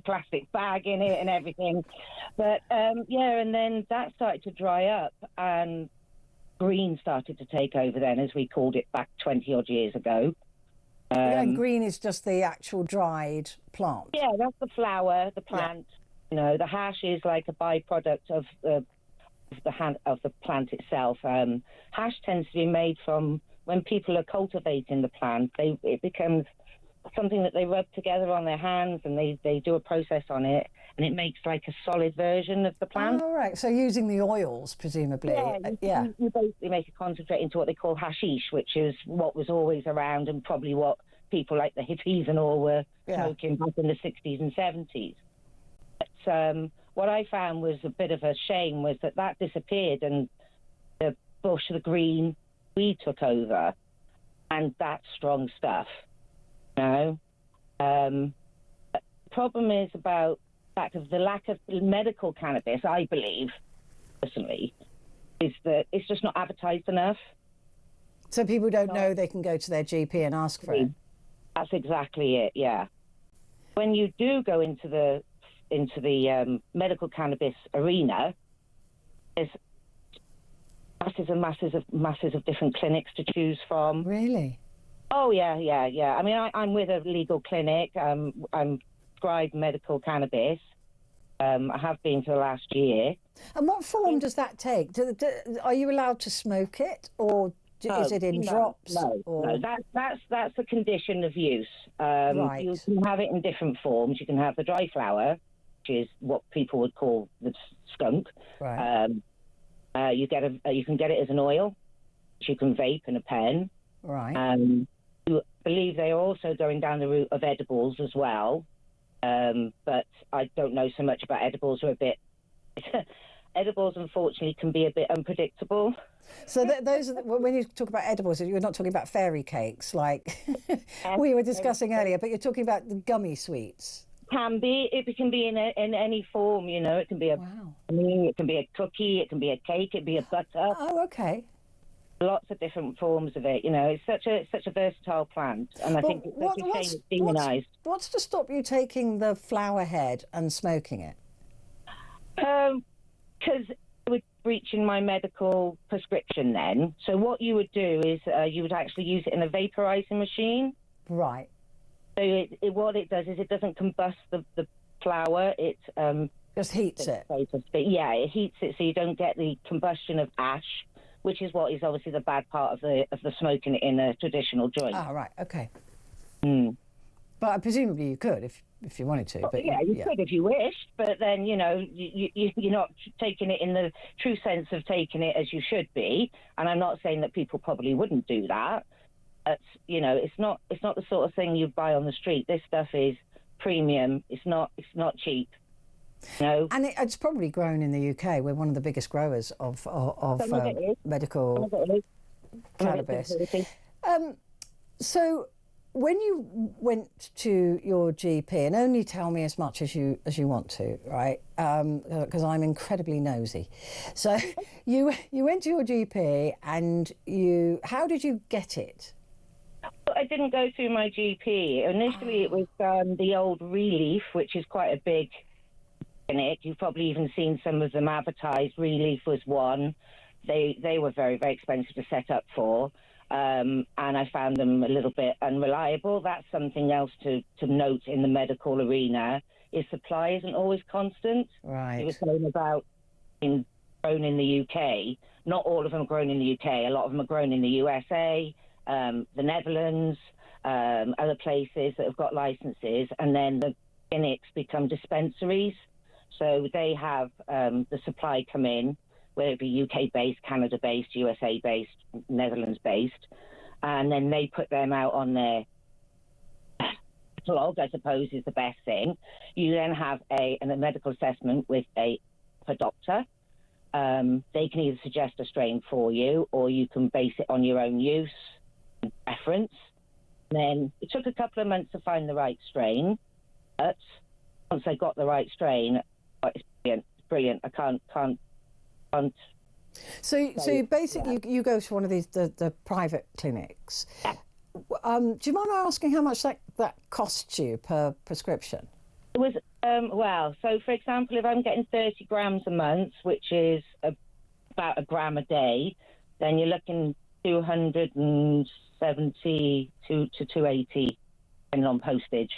plastic bag in it and everything. But, and then that started to dry up, and green started to take over then, as we called it back 20-odd years ago. And green is just the actual dried plant? Yeah, that's the flower, the plant. Yeah. The hash is like a byproduct of the plant itself. Hash tends to be made from when people are cultivating the plant. It becomes something that they rub together on their hands, and they do a process on it, and it makes like a solid version of the plant. Oh, right. So using the oils, presumably. Yeah. You basically make a concentrate into what they call hashish, which is what was always around, and probably what people like the hippies and all were smoking back in the 60s and 70s. But what I found was a bit of a shame was that disappeared, and bush, the green, we took over, and that's strong stuff. You know, problem is about the lack of medical cannabis. I believe, personally, is that it's just not advertised enough. So people don't know they can go to their GP and ask for it. That's exactly it. Yeah. When you do go into the medical cannabis arena, there's masses of different clinics to choose from. Really? Oh yeah. I mean, I'm with a legal clinic. I'm prescribed medical cannabis. I have been for the last year. And what form does that take? Are you allowed to smoke it, or is it in drops? No. That's a condition of use. Right. You can have it in different forms. You can have the dry flower, which is what people would call the skunk. Right. You can get it as an oil, which you can vape in a pen. Right. I believe they are also going down the route of edibles as well. But I don't know so much about edibles. Are a bit edibles, unfortunately, can be a bit unpredictable. So those are when you talk about edibles, you're not talking about fairy cakes like we were discussing earlier, but you're talking about the gummy sweets. It can be in any form. You know, it can be it can be a cookie, it can be a cake, it can be a butter. Oh, okay. Lots of different forms of it. You know, it's such a versatile plant, and I think it's such a shame it's demonised. What's to stop you taking the flower head and smoking it? Because it would breach in my medical prescription then. So what you would do is you would actually use it in a vaporizing machine. Right. So what it does is it doesn't combust the flower. It just heats it. Yeah, it heats it so you don't get the combustion of ash, which is what is obviously the bad part of the smoking it in a traditional joint. Ah, right, okay. Mm. But presumably you could if you wanted to. But you could if you wished, but then you're not taking it in the true sense of taking it as you should be. And I'm not saying that people probably wouldn't do that. But, it's not the sort of thing you buy on the street. This stuff is premium. It's not cheap. No. And it's probably grown in the UK. We're one of the biggest growers of medical cannabis. So when you went to your GP, and only tell me as much as you want to, right? Because I'm incredibly nosy. So you went to your GP, and how did you get it? I didn't go through my GP. Initially, it was the old Relief, which is quite a big clinic. You've probably even seen some of them advertised. Relief was one. They were very, very expensive to set up for. And I found them a little bit unreliable. That's something else to note in the medical arena, is supply isn't always constant. Right. It was saying about grown in the UK. Not all of them are grown in the UK. A lot of them are grown in the USA, the Netherlands, other places that have got licenses, and then the clinics become dispensaries. So they have the supply come in, whether it be UK-based, Canada-based, USA-based, Netherlands-based, and then they put them out on their blog, I suppose, is the best thing. You then have a medical assessment with a doctor. They can either suggest a strain for you, or you can base it on your own use and preference. Then it took a couple of months to find the right strain, but once I got the right strain, it's brilliant. I can't. So basically, you go to one of these the private clinics. Yeah. Do you mind asking how much that costs you per prescription? It was so for example, if I'm getting 30 grams a month, which is about a gram a day, then you're looking 270 to 280, depending on postage.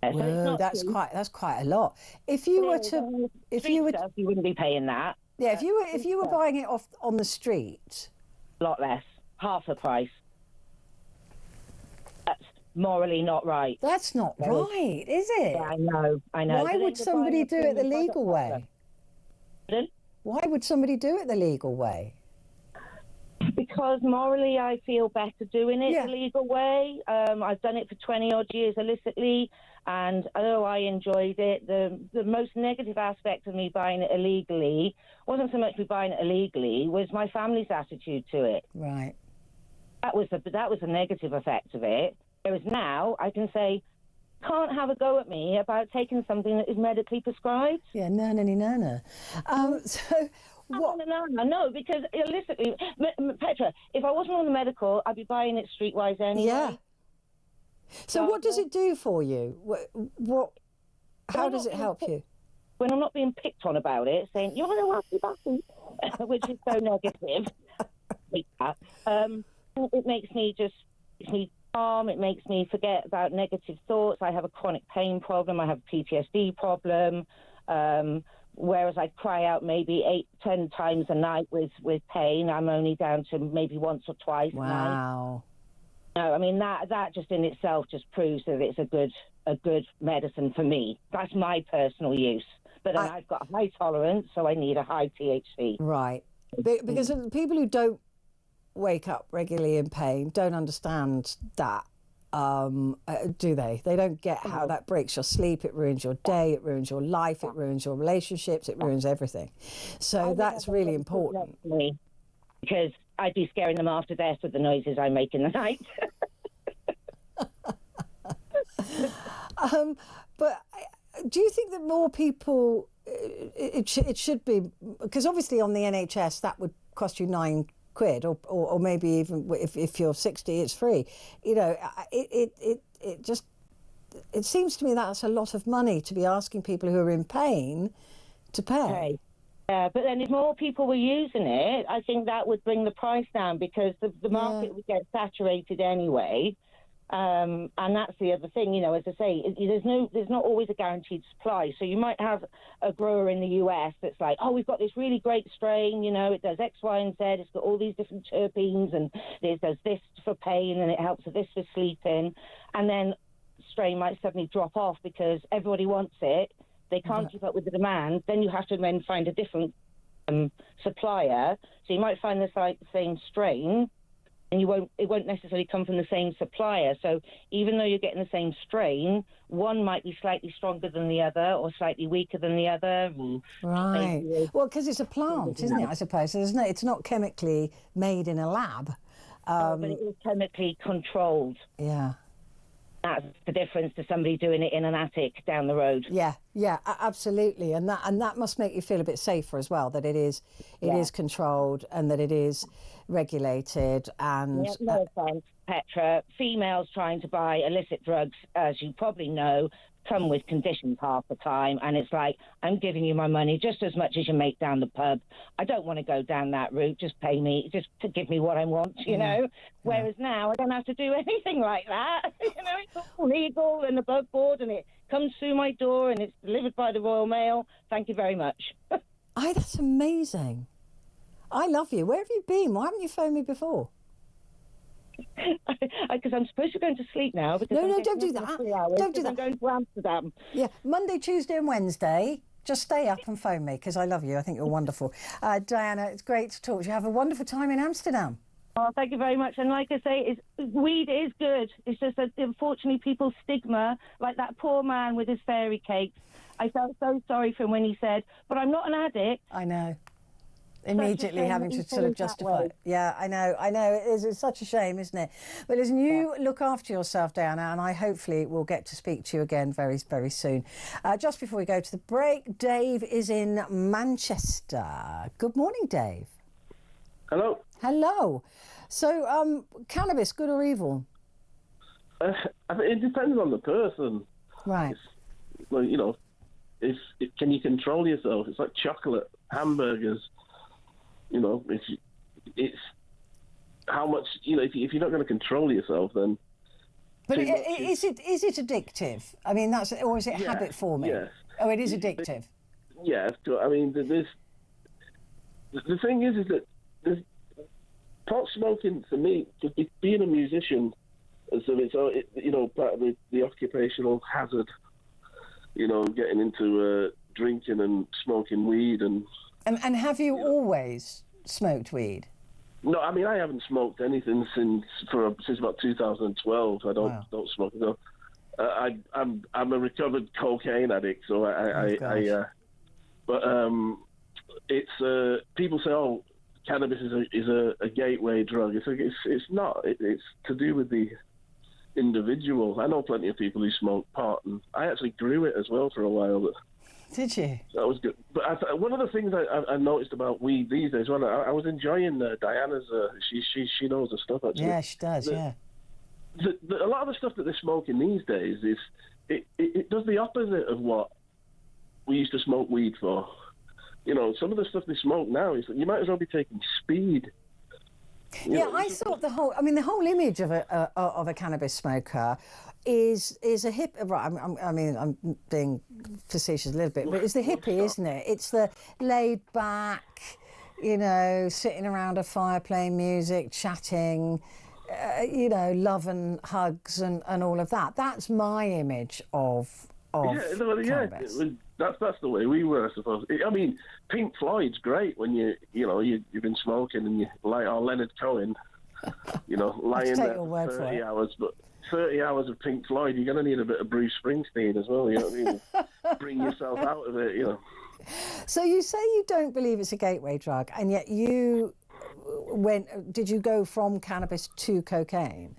Whoa, that's quite a lot. If you were to, you wouldn't be paying that. Yeah, if you were buying it off on the street, a lot less, half the price. That's morally not right. That's not right, is it? Yeah, I know. Why would somebody do it the legal way? Pardon? Why would somebody do it the legal way? Because because morally I feel better doing it Yeah. the legal way. I've done it for 20 odd years illicitly, and although I enjoyed it, the most negative aspect of me buying it illegally wasn't so much me buying it illegally, was my family's attitude to it. Right. That was the negative effect of it. Whereas now I can say, can't have a go at me about taking something that is medically prescribed. Yeah, no. So what? No, because illicitly, Petra, if I wasn't on the medical, I'd be buying it streetwise anyway. Yeah. So what does it do for you? How does it help you? When I'm not being picked on about it, saying, you're a wacky bassy, which is so negative. It makes me calm. It makes me forget about negative thoughts. I have a chronic pain problem. I have a PTSD problem. Whereas I cry out maybe 8-10 times a night with pain, I'm only down to maybe once or twice a night. Wow. No, I mean that just in itself just proves that it's a good medicine for me. That's my personal use. But then I've got a high tolerance, so I need a high THC. Right. Because people who don't wake up regularly in pain don't understand that, do they? They don't get how that breaks your sleep, it ruins your day, it ruins your life, it ruins your relationships, it ruins everything. So that's really important. Because I'd be scaring them after death with the noises I make in the night. But do you think that more people, it should be, because obviously on the NHS that would cost you £9, or maybe even if you're 60, it's free. You know, it seems to me that's a lot of money to be asking people who are in pain to pay. Okay. But then if more people were using it, I think that would bring the price down, because the market would get saturated anyway. And that's the other thing, you know, as I say, there's not always a guaranteed supply. So you might have a grower in the US that's like, oh, we've got this really great strain, you know, it does X, Y, and Z. It's got all these different terpenes, and it does this for pain, and it helps with this for sleeping. And then strain might suddenly drop off because everybody wants it. They can't keep up with the demand. Then you have to then find a different supplier. So you might find the same strain, and it won't necessarily come from the same supplier. So even though you're getting the same strain, one might be slightly stronger than the other or slightly weaker than the other. Right. Well, because it's a plant, isn't it, I suppose? So it's not chemically made in a lab. But it is chemically controlled. Yeah. That's the difference to somebody doing it in an attic down the road. Yeah, absolutely, and that must make you feel a bit safer as well. That it is controlled and that it is regulated. And no offense, Petra. Females trying to buy illicit drugs, as you probably know, come with conditions half the time, and it's like, I'm giving you my money just as much as you make down the pub. I don't want to go down that route. Just pay me, just to give me what I want, you know. Whereas now I don't have to do anything like that. You know, it's all legal and above board, and it comes through my door and it's delivered by the Royal Mail. Thank you very much. That's amazing. I love you. Where have you been? Why haven't you phoned me before? Because I'm supposed to go to sleep now. No, don't do that. Don't do that. I'm going to Amsterdam. Yeah, Monday, Tuesday and Wednesday. Just stay up and phone me, because I love you. I think you're wonderful. Diana, it's great to talk to you. Have a wonderful time in Amsterdam. Oh, thank you very much. And like I say, weed is good. It's just that, unfortunately, people's stigma, like that poor man with his fairy cakes. I felt so sorry for him when he said, but I'm not an addict. I know. Immediately having to sort of justify it. Yeah, I know. It's such a shame, isn't it? But listen, you look after yourself, Diana, and I hopefully will get to speak to you again very, very soon. Just before we go to the break, Dave is in Manchester. Good morning, Dave. Hello. Hello. So, cannabis, good or evil? It depends on the person. Right. Well, you know, can you control yourself? It's like chocolate, hamburgers. You know, it's how much. You know, if you're not going to control yourself, then. But is it addictive? I mean, or is it habit forming? Yes. Oh, it is addictive. Yes. I mean, the thing is that pot smoking, for me, being a musician, so it's you know, part of the occupational hazard. You know, getting into drinking and smoking weed and. And have you always smoked weed? No, I mean I haven't smoked anything since about 2012. I don't smoke. No. I'm a recovered cocaine addict, so it's people say, oh, cannabis is a gateway drug. It's not. It's to do with the individual. I know plenty of people who smoke pot, and I actually grew it as well for a while. But did you? That was good. But one of the things I noticed about weed these days, when I was enjoying Diana's, she knows the stuff actually. Yeah, she does. Yeah. A lot of the stuff that they're smoking these days is it does the opposite of what we used to smoke weed for. You know, some of the stuff they smoke now is you might as well be taking speed. I thought the whole image of a cannabis smoker is a hip. Right, I'm being facetious a little bit, but it's the hippie, isn't it? It's the laid back, sitting around a fire, playing music, chatting, love and hugs and all of that. That's my image of cannabis. That's the way we were, I suppose. I mean, Pink Floyd's great when you've been smoking and you like Leonard Cohen, lying there for 30 hours. But 30 hours of Pink Floyd, you're going to need a bit of Bruce Springsteen as well. You know what I mean? Bring yourself out of it. So you say you don't believe it's a gateway drug, and yet did you go from cannabis to cocaine?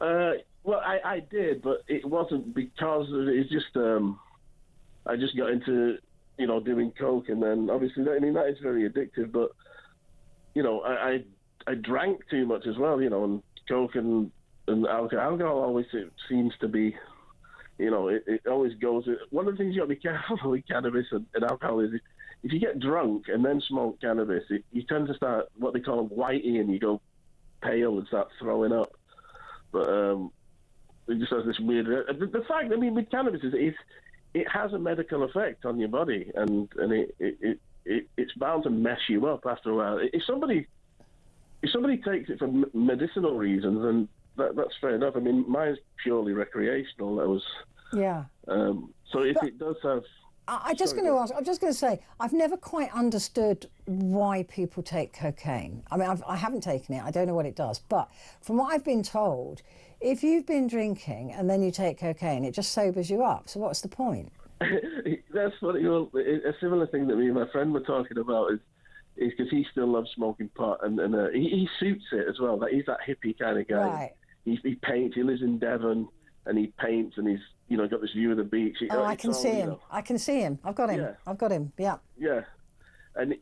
Well, I did, but it wasn't because it's just. I just got into, doing coke, and then obviously, that is very addictive. But, I drank too much as well, and coke and alcohol. Alcohol always seems to be, it always goes. One of the things you got to be careful with cannabis and alcohol is if you get drunk and then smoke cannabis, you tend to start what they call whitey, and you go pale and start throwing up. But it just has this weird. The fact, with cannabis is it has a medical effect on your body, and it's bound to mess you up after a while. If somebody takes it for medicinal reasons, then that's fair enough. Mine's purely recreational. That was So it does have. I'm just going to say, I've never quite understood why people take cocaine. I haven't taken it. I don't know what it does. But from what I've been told, if you've been drinking and then you take cocaine, it just sobers you up. So what's the point? That's what a similar thing that me and my friend were talking about is because he still loves smoking pot, and he suits it as well. He's that hippie kind of guy. Right. He paints. He lives in Devon, and he paints, and he's got this view of the beach. I can see him. I can see him. I've got him. Yeah. I've got him. Yeah. Yeah, and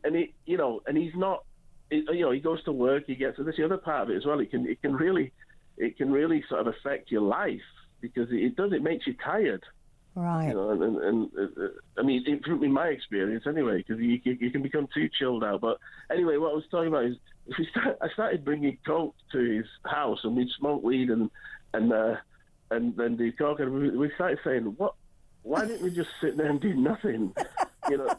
he's not. He goes to work. He gets to this. The other part of it as well. It can really sort of affect your life because it makes you tired. Right. In my experience anyway, because you can become too chilled out. But anyway, what I was talking about is I started bringing coke to his house, and we'd smoke weed and then do coke, and we started saying, "What? Why didn't we just sit there and do nothing?" We all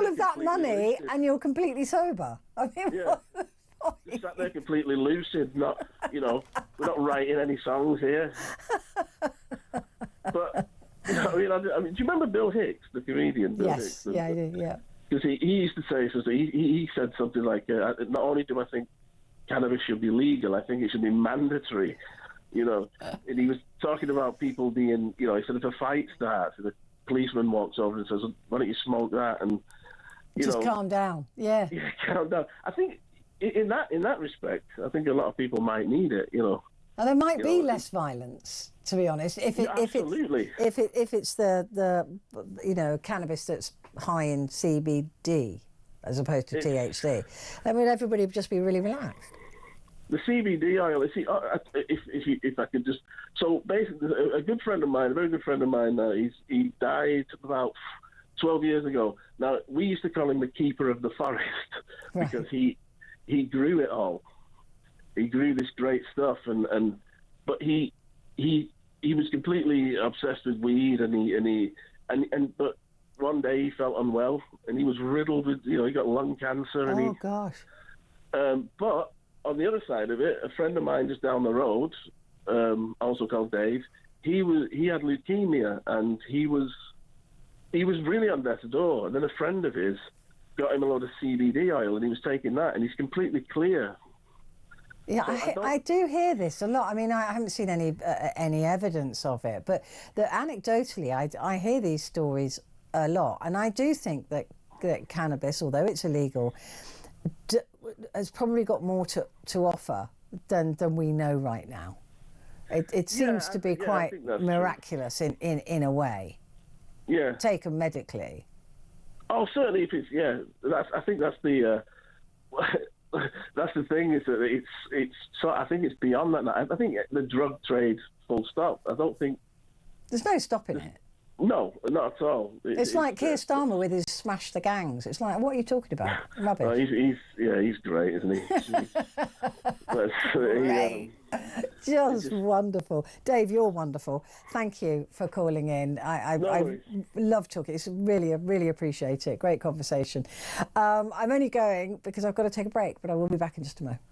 of that money, and you're completely sober. Yeah. Just sat there completely lucid, we're not writing any songs here. But, do you remember Bill Hicks, the comedian? Bill Hicks? Yeah, I do, yeah. Because he used to say, he said something like, not only do I think cannabis should be legal, I think it should be mandatory, and he was talking about people being, he said if a fight starts, and a policeman walks over and says, why don't you smoke that? And, just calm down, yeah. Yeah, calm down. I think in that respect, I think a lot of people might need it, And there might be less violence, to be honest, if it's the cannabis that's high in CBD as opposed to THC. Then would everybody just be really relaxed? The CBD oil. If I could just. So basically, a very good friend of mine. He died about 12 years ago. Now we used to call him the keeper of the forest because he grew it all. He grew this great stuff, but he was completely obsessed with weed, but one day he felt unwell, and he was riddled with, he got lung cancer. And gosh. But on the other side of it, a friend of mine just down the road, also called Dave, he had leukemia, and he was really on death's door. And then a friend of his got him a load of CBD oil, and he was taking that, and he's completely clear. Yeah, I do hear this a lot. I mean, I haven't seen any evidence of it, but anecdotally, I hear these stories a lot, and I do think that cannabis, although it's illegal, has probably got more to offer than we know right now. It seems to be quite miraculous in a way. Yeah. Taken medically. Oh, certainly. If it's I think that's the that's the thing, is that it's. So I think it's beyond that. I think the drug trade, full stop. I don't think there's no stopping it. No, not at all. It's like Keir Starmer with his smash the gangs. It's like, what are you talking about? Rubbish. He's great, isn't he? Great. Just wonderful. Dave, you're wonderful. Thank you for calling in. I love talking. It's really appreciate it. Great conversation. I'm only going because I've got to take a break, but I will be back in just a moment.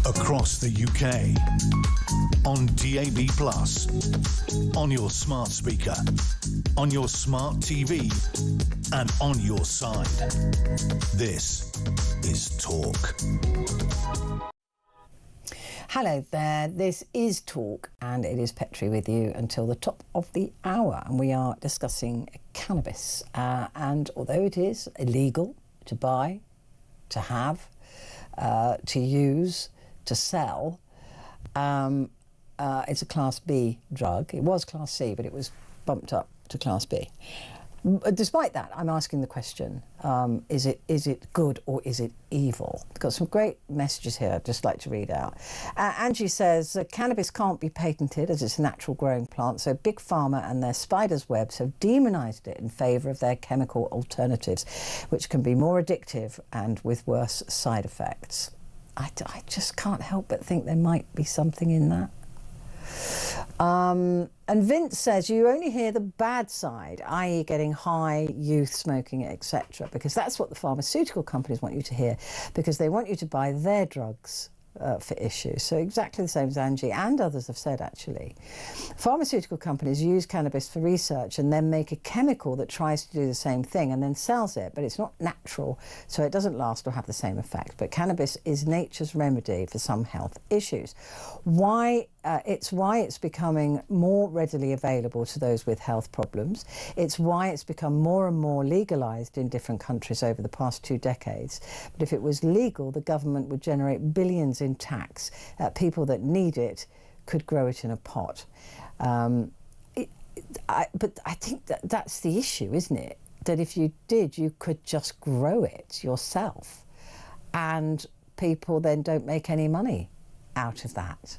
Across the UK, on DAB+, on your smart speaker, on your smart TV, and on your side. This is Talk. Hello there, this is Talk, and it is Petrie with you until the top of the hour, and we are discussing cannabis. And although it is illegal to buy, to have, to use, to sell, it's a Class B drug. It was Class C, but it was bumped up to Class B. Despite that, I'm asking the question, is it good or is it evil? I've got some great messages here I'd just like to read out. Angie says, cannabis can't be patented as it's a natural growing plant, so Big Pharma and their spider's webs have demonised it in favour of their chemical alternatives, which can be more addictive and with worse side effects. I just can't help but think there might be something in that. And Vince says you only hear the bad side, i.e. getting high, youth smoking, etc., because that's what the pharmaceutical companies want you to hear, because they want you to buy their drugs for issues. So exactly the same as Angie and others have said, actually. Pharmaceutical companies use cannabis for research and then make a chemical that tries to do the same thing and then sells it, but it's not natural, so it doesn't last or have the same effect. But cannabis is nature's remedy for some health issues. Why it's becoming more readily available to those with health problems. It's why it's become more and more legalised in different countries over the past 2 decades. But if it was legal, the government would generate billions in tax. People that need it could grow it in a pot. But I think that's the issue, isn't it? That if you did, you could just grow it yourself. And people then don't make any money out of that.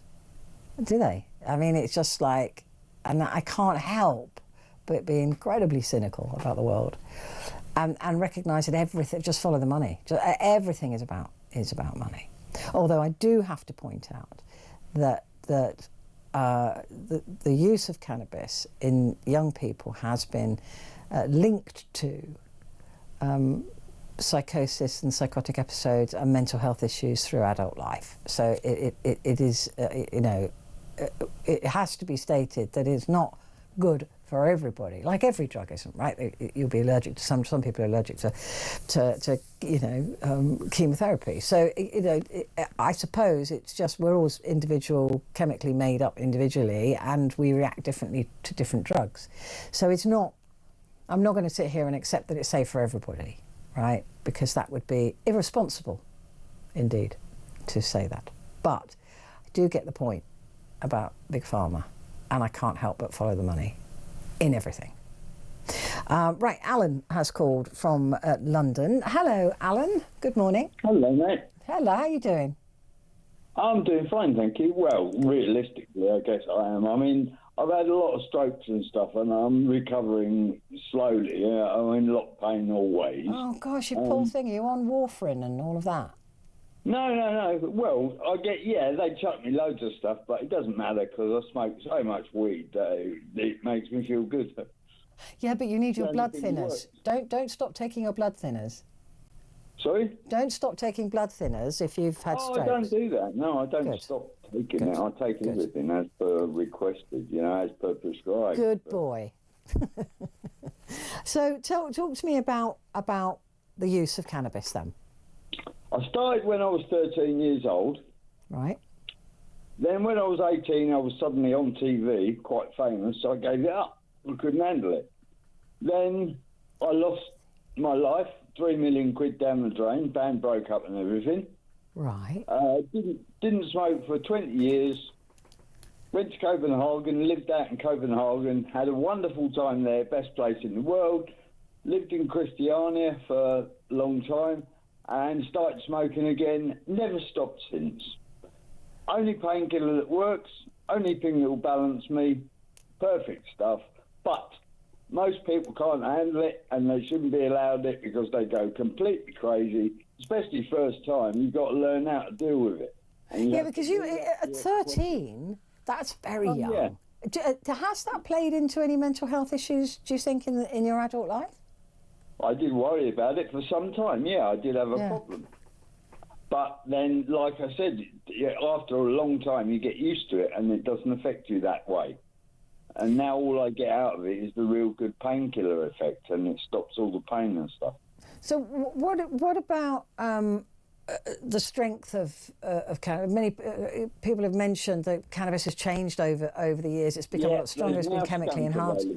Do they? I mean, it's just like, and I can't help but be incredibly cynical about the world, and recognise that everything, just follow the money. Everything is about money. Although I do have to point out that the use of cannabis in young people has been linked to psychosis and psychotic episodes and mental health issues through adult life. So it is, you know, it has to be stated that it's not good for everybody. Like every drug isn't, right? You'll be allergic to some people are allergic to you know, chemotherapy. So, you know, I suppose it's just we're all individual, chemically made up individually, and we react differently to different drugs. So it's not, I'm not going to sit here and accept that it's safe for everybody, right? Because that would be irresponsible, indeed, to say that. But I do get the point about Big Pharma, and I can't help but follow the money in everything. Right, Alan has called from London. Hello, Alan. Good morning. Hello, mate. Hello, how are you doing? I'm doing fine, thank you. Well, realistically, I guess I am. I mean, I've had a lot of strokes and stuff, and I'm recovering slowly. I'm in a lot of pain always. Oh, gosh, you poor thing. Are you on warfarin and all of that? No. Well, they chuck me loads of stuff, but it doesn't matter because I smoke so much weed that it makes me feel good. Yeah, but you need your blood thinners. Don't stop taking your blood thinners. Sorry? Don't stop taking blood thinners if you've had strokes. I don't do that. No, I don't Good. stop taking Good. it. I take Good. everything as per requested, you know, as per prescribed. Good boy. So talk to me about the use of cannabis then. I started when I was 13 years old. Right. Then when I was 18, I was suddenly on TV, quite famous, so I gave it up. I couldn't handle it. Then I lost my life, 3 million quid down the drain, band broke up and everything. Right. Didn't smoke for 20 years. Went to Copenhagen, lived out in Copenhagen, had a wonderful time there, best place in the world. Lived in Christiania for a long time and started smoking again. Never stopped since. Only painkiller that works, only thing that will balance me, perfect stuff. But most people can't handle it and they shouldn't be allowed it because they go completely crazy, especially first time. You've got to learn how to deal with it. Yeah, because you at 13, that's very young. Yeah. Has that played into any mental health issues, do you think, in your adult life? I did worry about it for some time, yeah, I did have a problem. But then, like I said, after a long time you get used to it and it doesn't affect you that way. And now all I get out of it is the real good painkiller effect, and it stops all the pain and stuff. So what about the strength of cannabis? Many people have mentioned that cannabis has changed over the years. It's become a lot stronger. It's been chemically enhanced.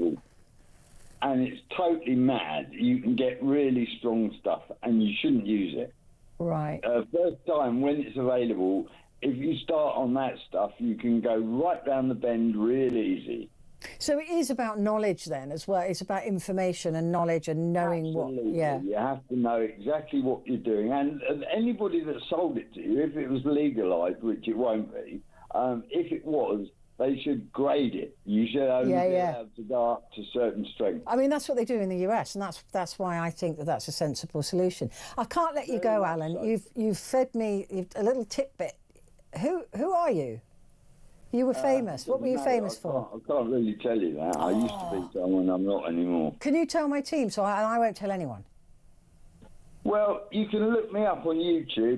And it's totally mad. You can get really strong stuff, and you shouldn't use it. Right. First time when it's available, if you start on that stuff, you can go right down the bend real easy. So it is about knowledge then as well. It's about information and knowledge and knowing Absolutely. what. Yeah. You have to know exactly what you're doing. And anybody that sold it to you, if it was legalised, which it won't be, if it was, they should grade it. You should only be allowed to go up to certain strength. I mean, that's what they do in the US, and that's why I think that's a sensible solution. I can't let you go, Alan. So. You've fed me a little tidbit. Who are you? You were famous. What were you famous for? I can't really tell you that. I used to be someone I'm not anymore. Can you tell my team so I won't tell anyone? Well, you can look me up on YouTube.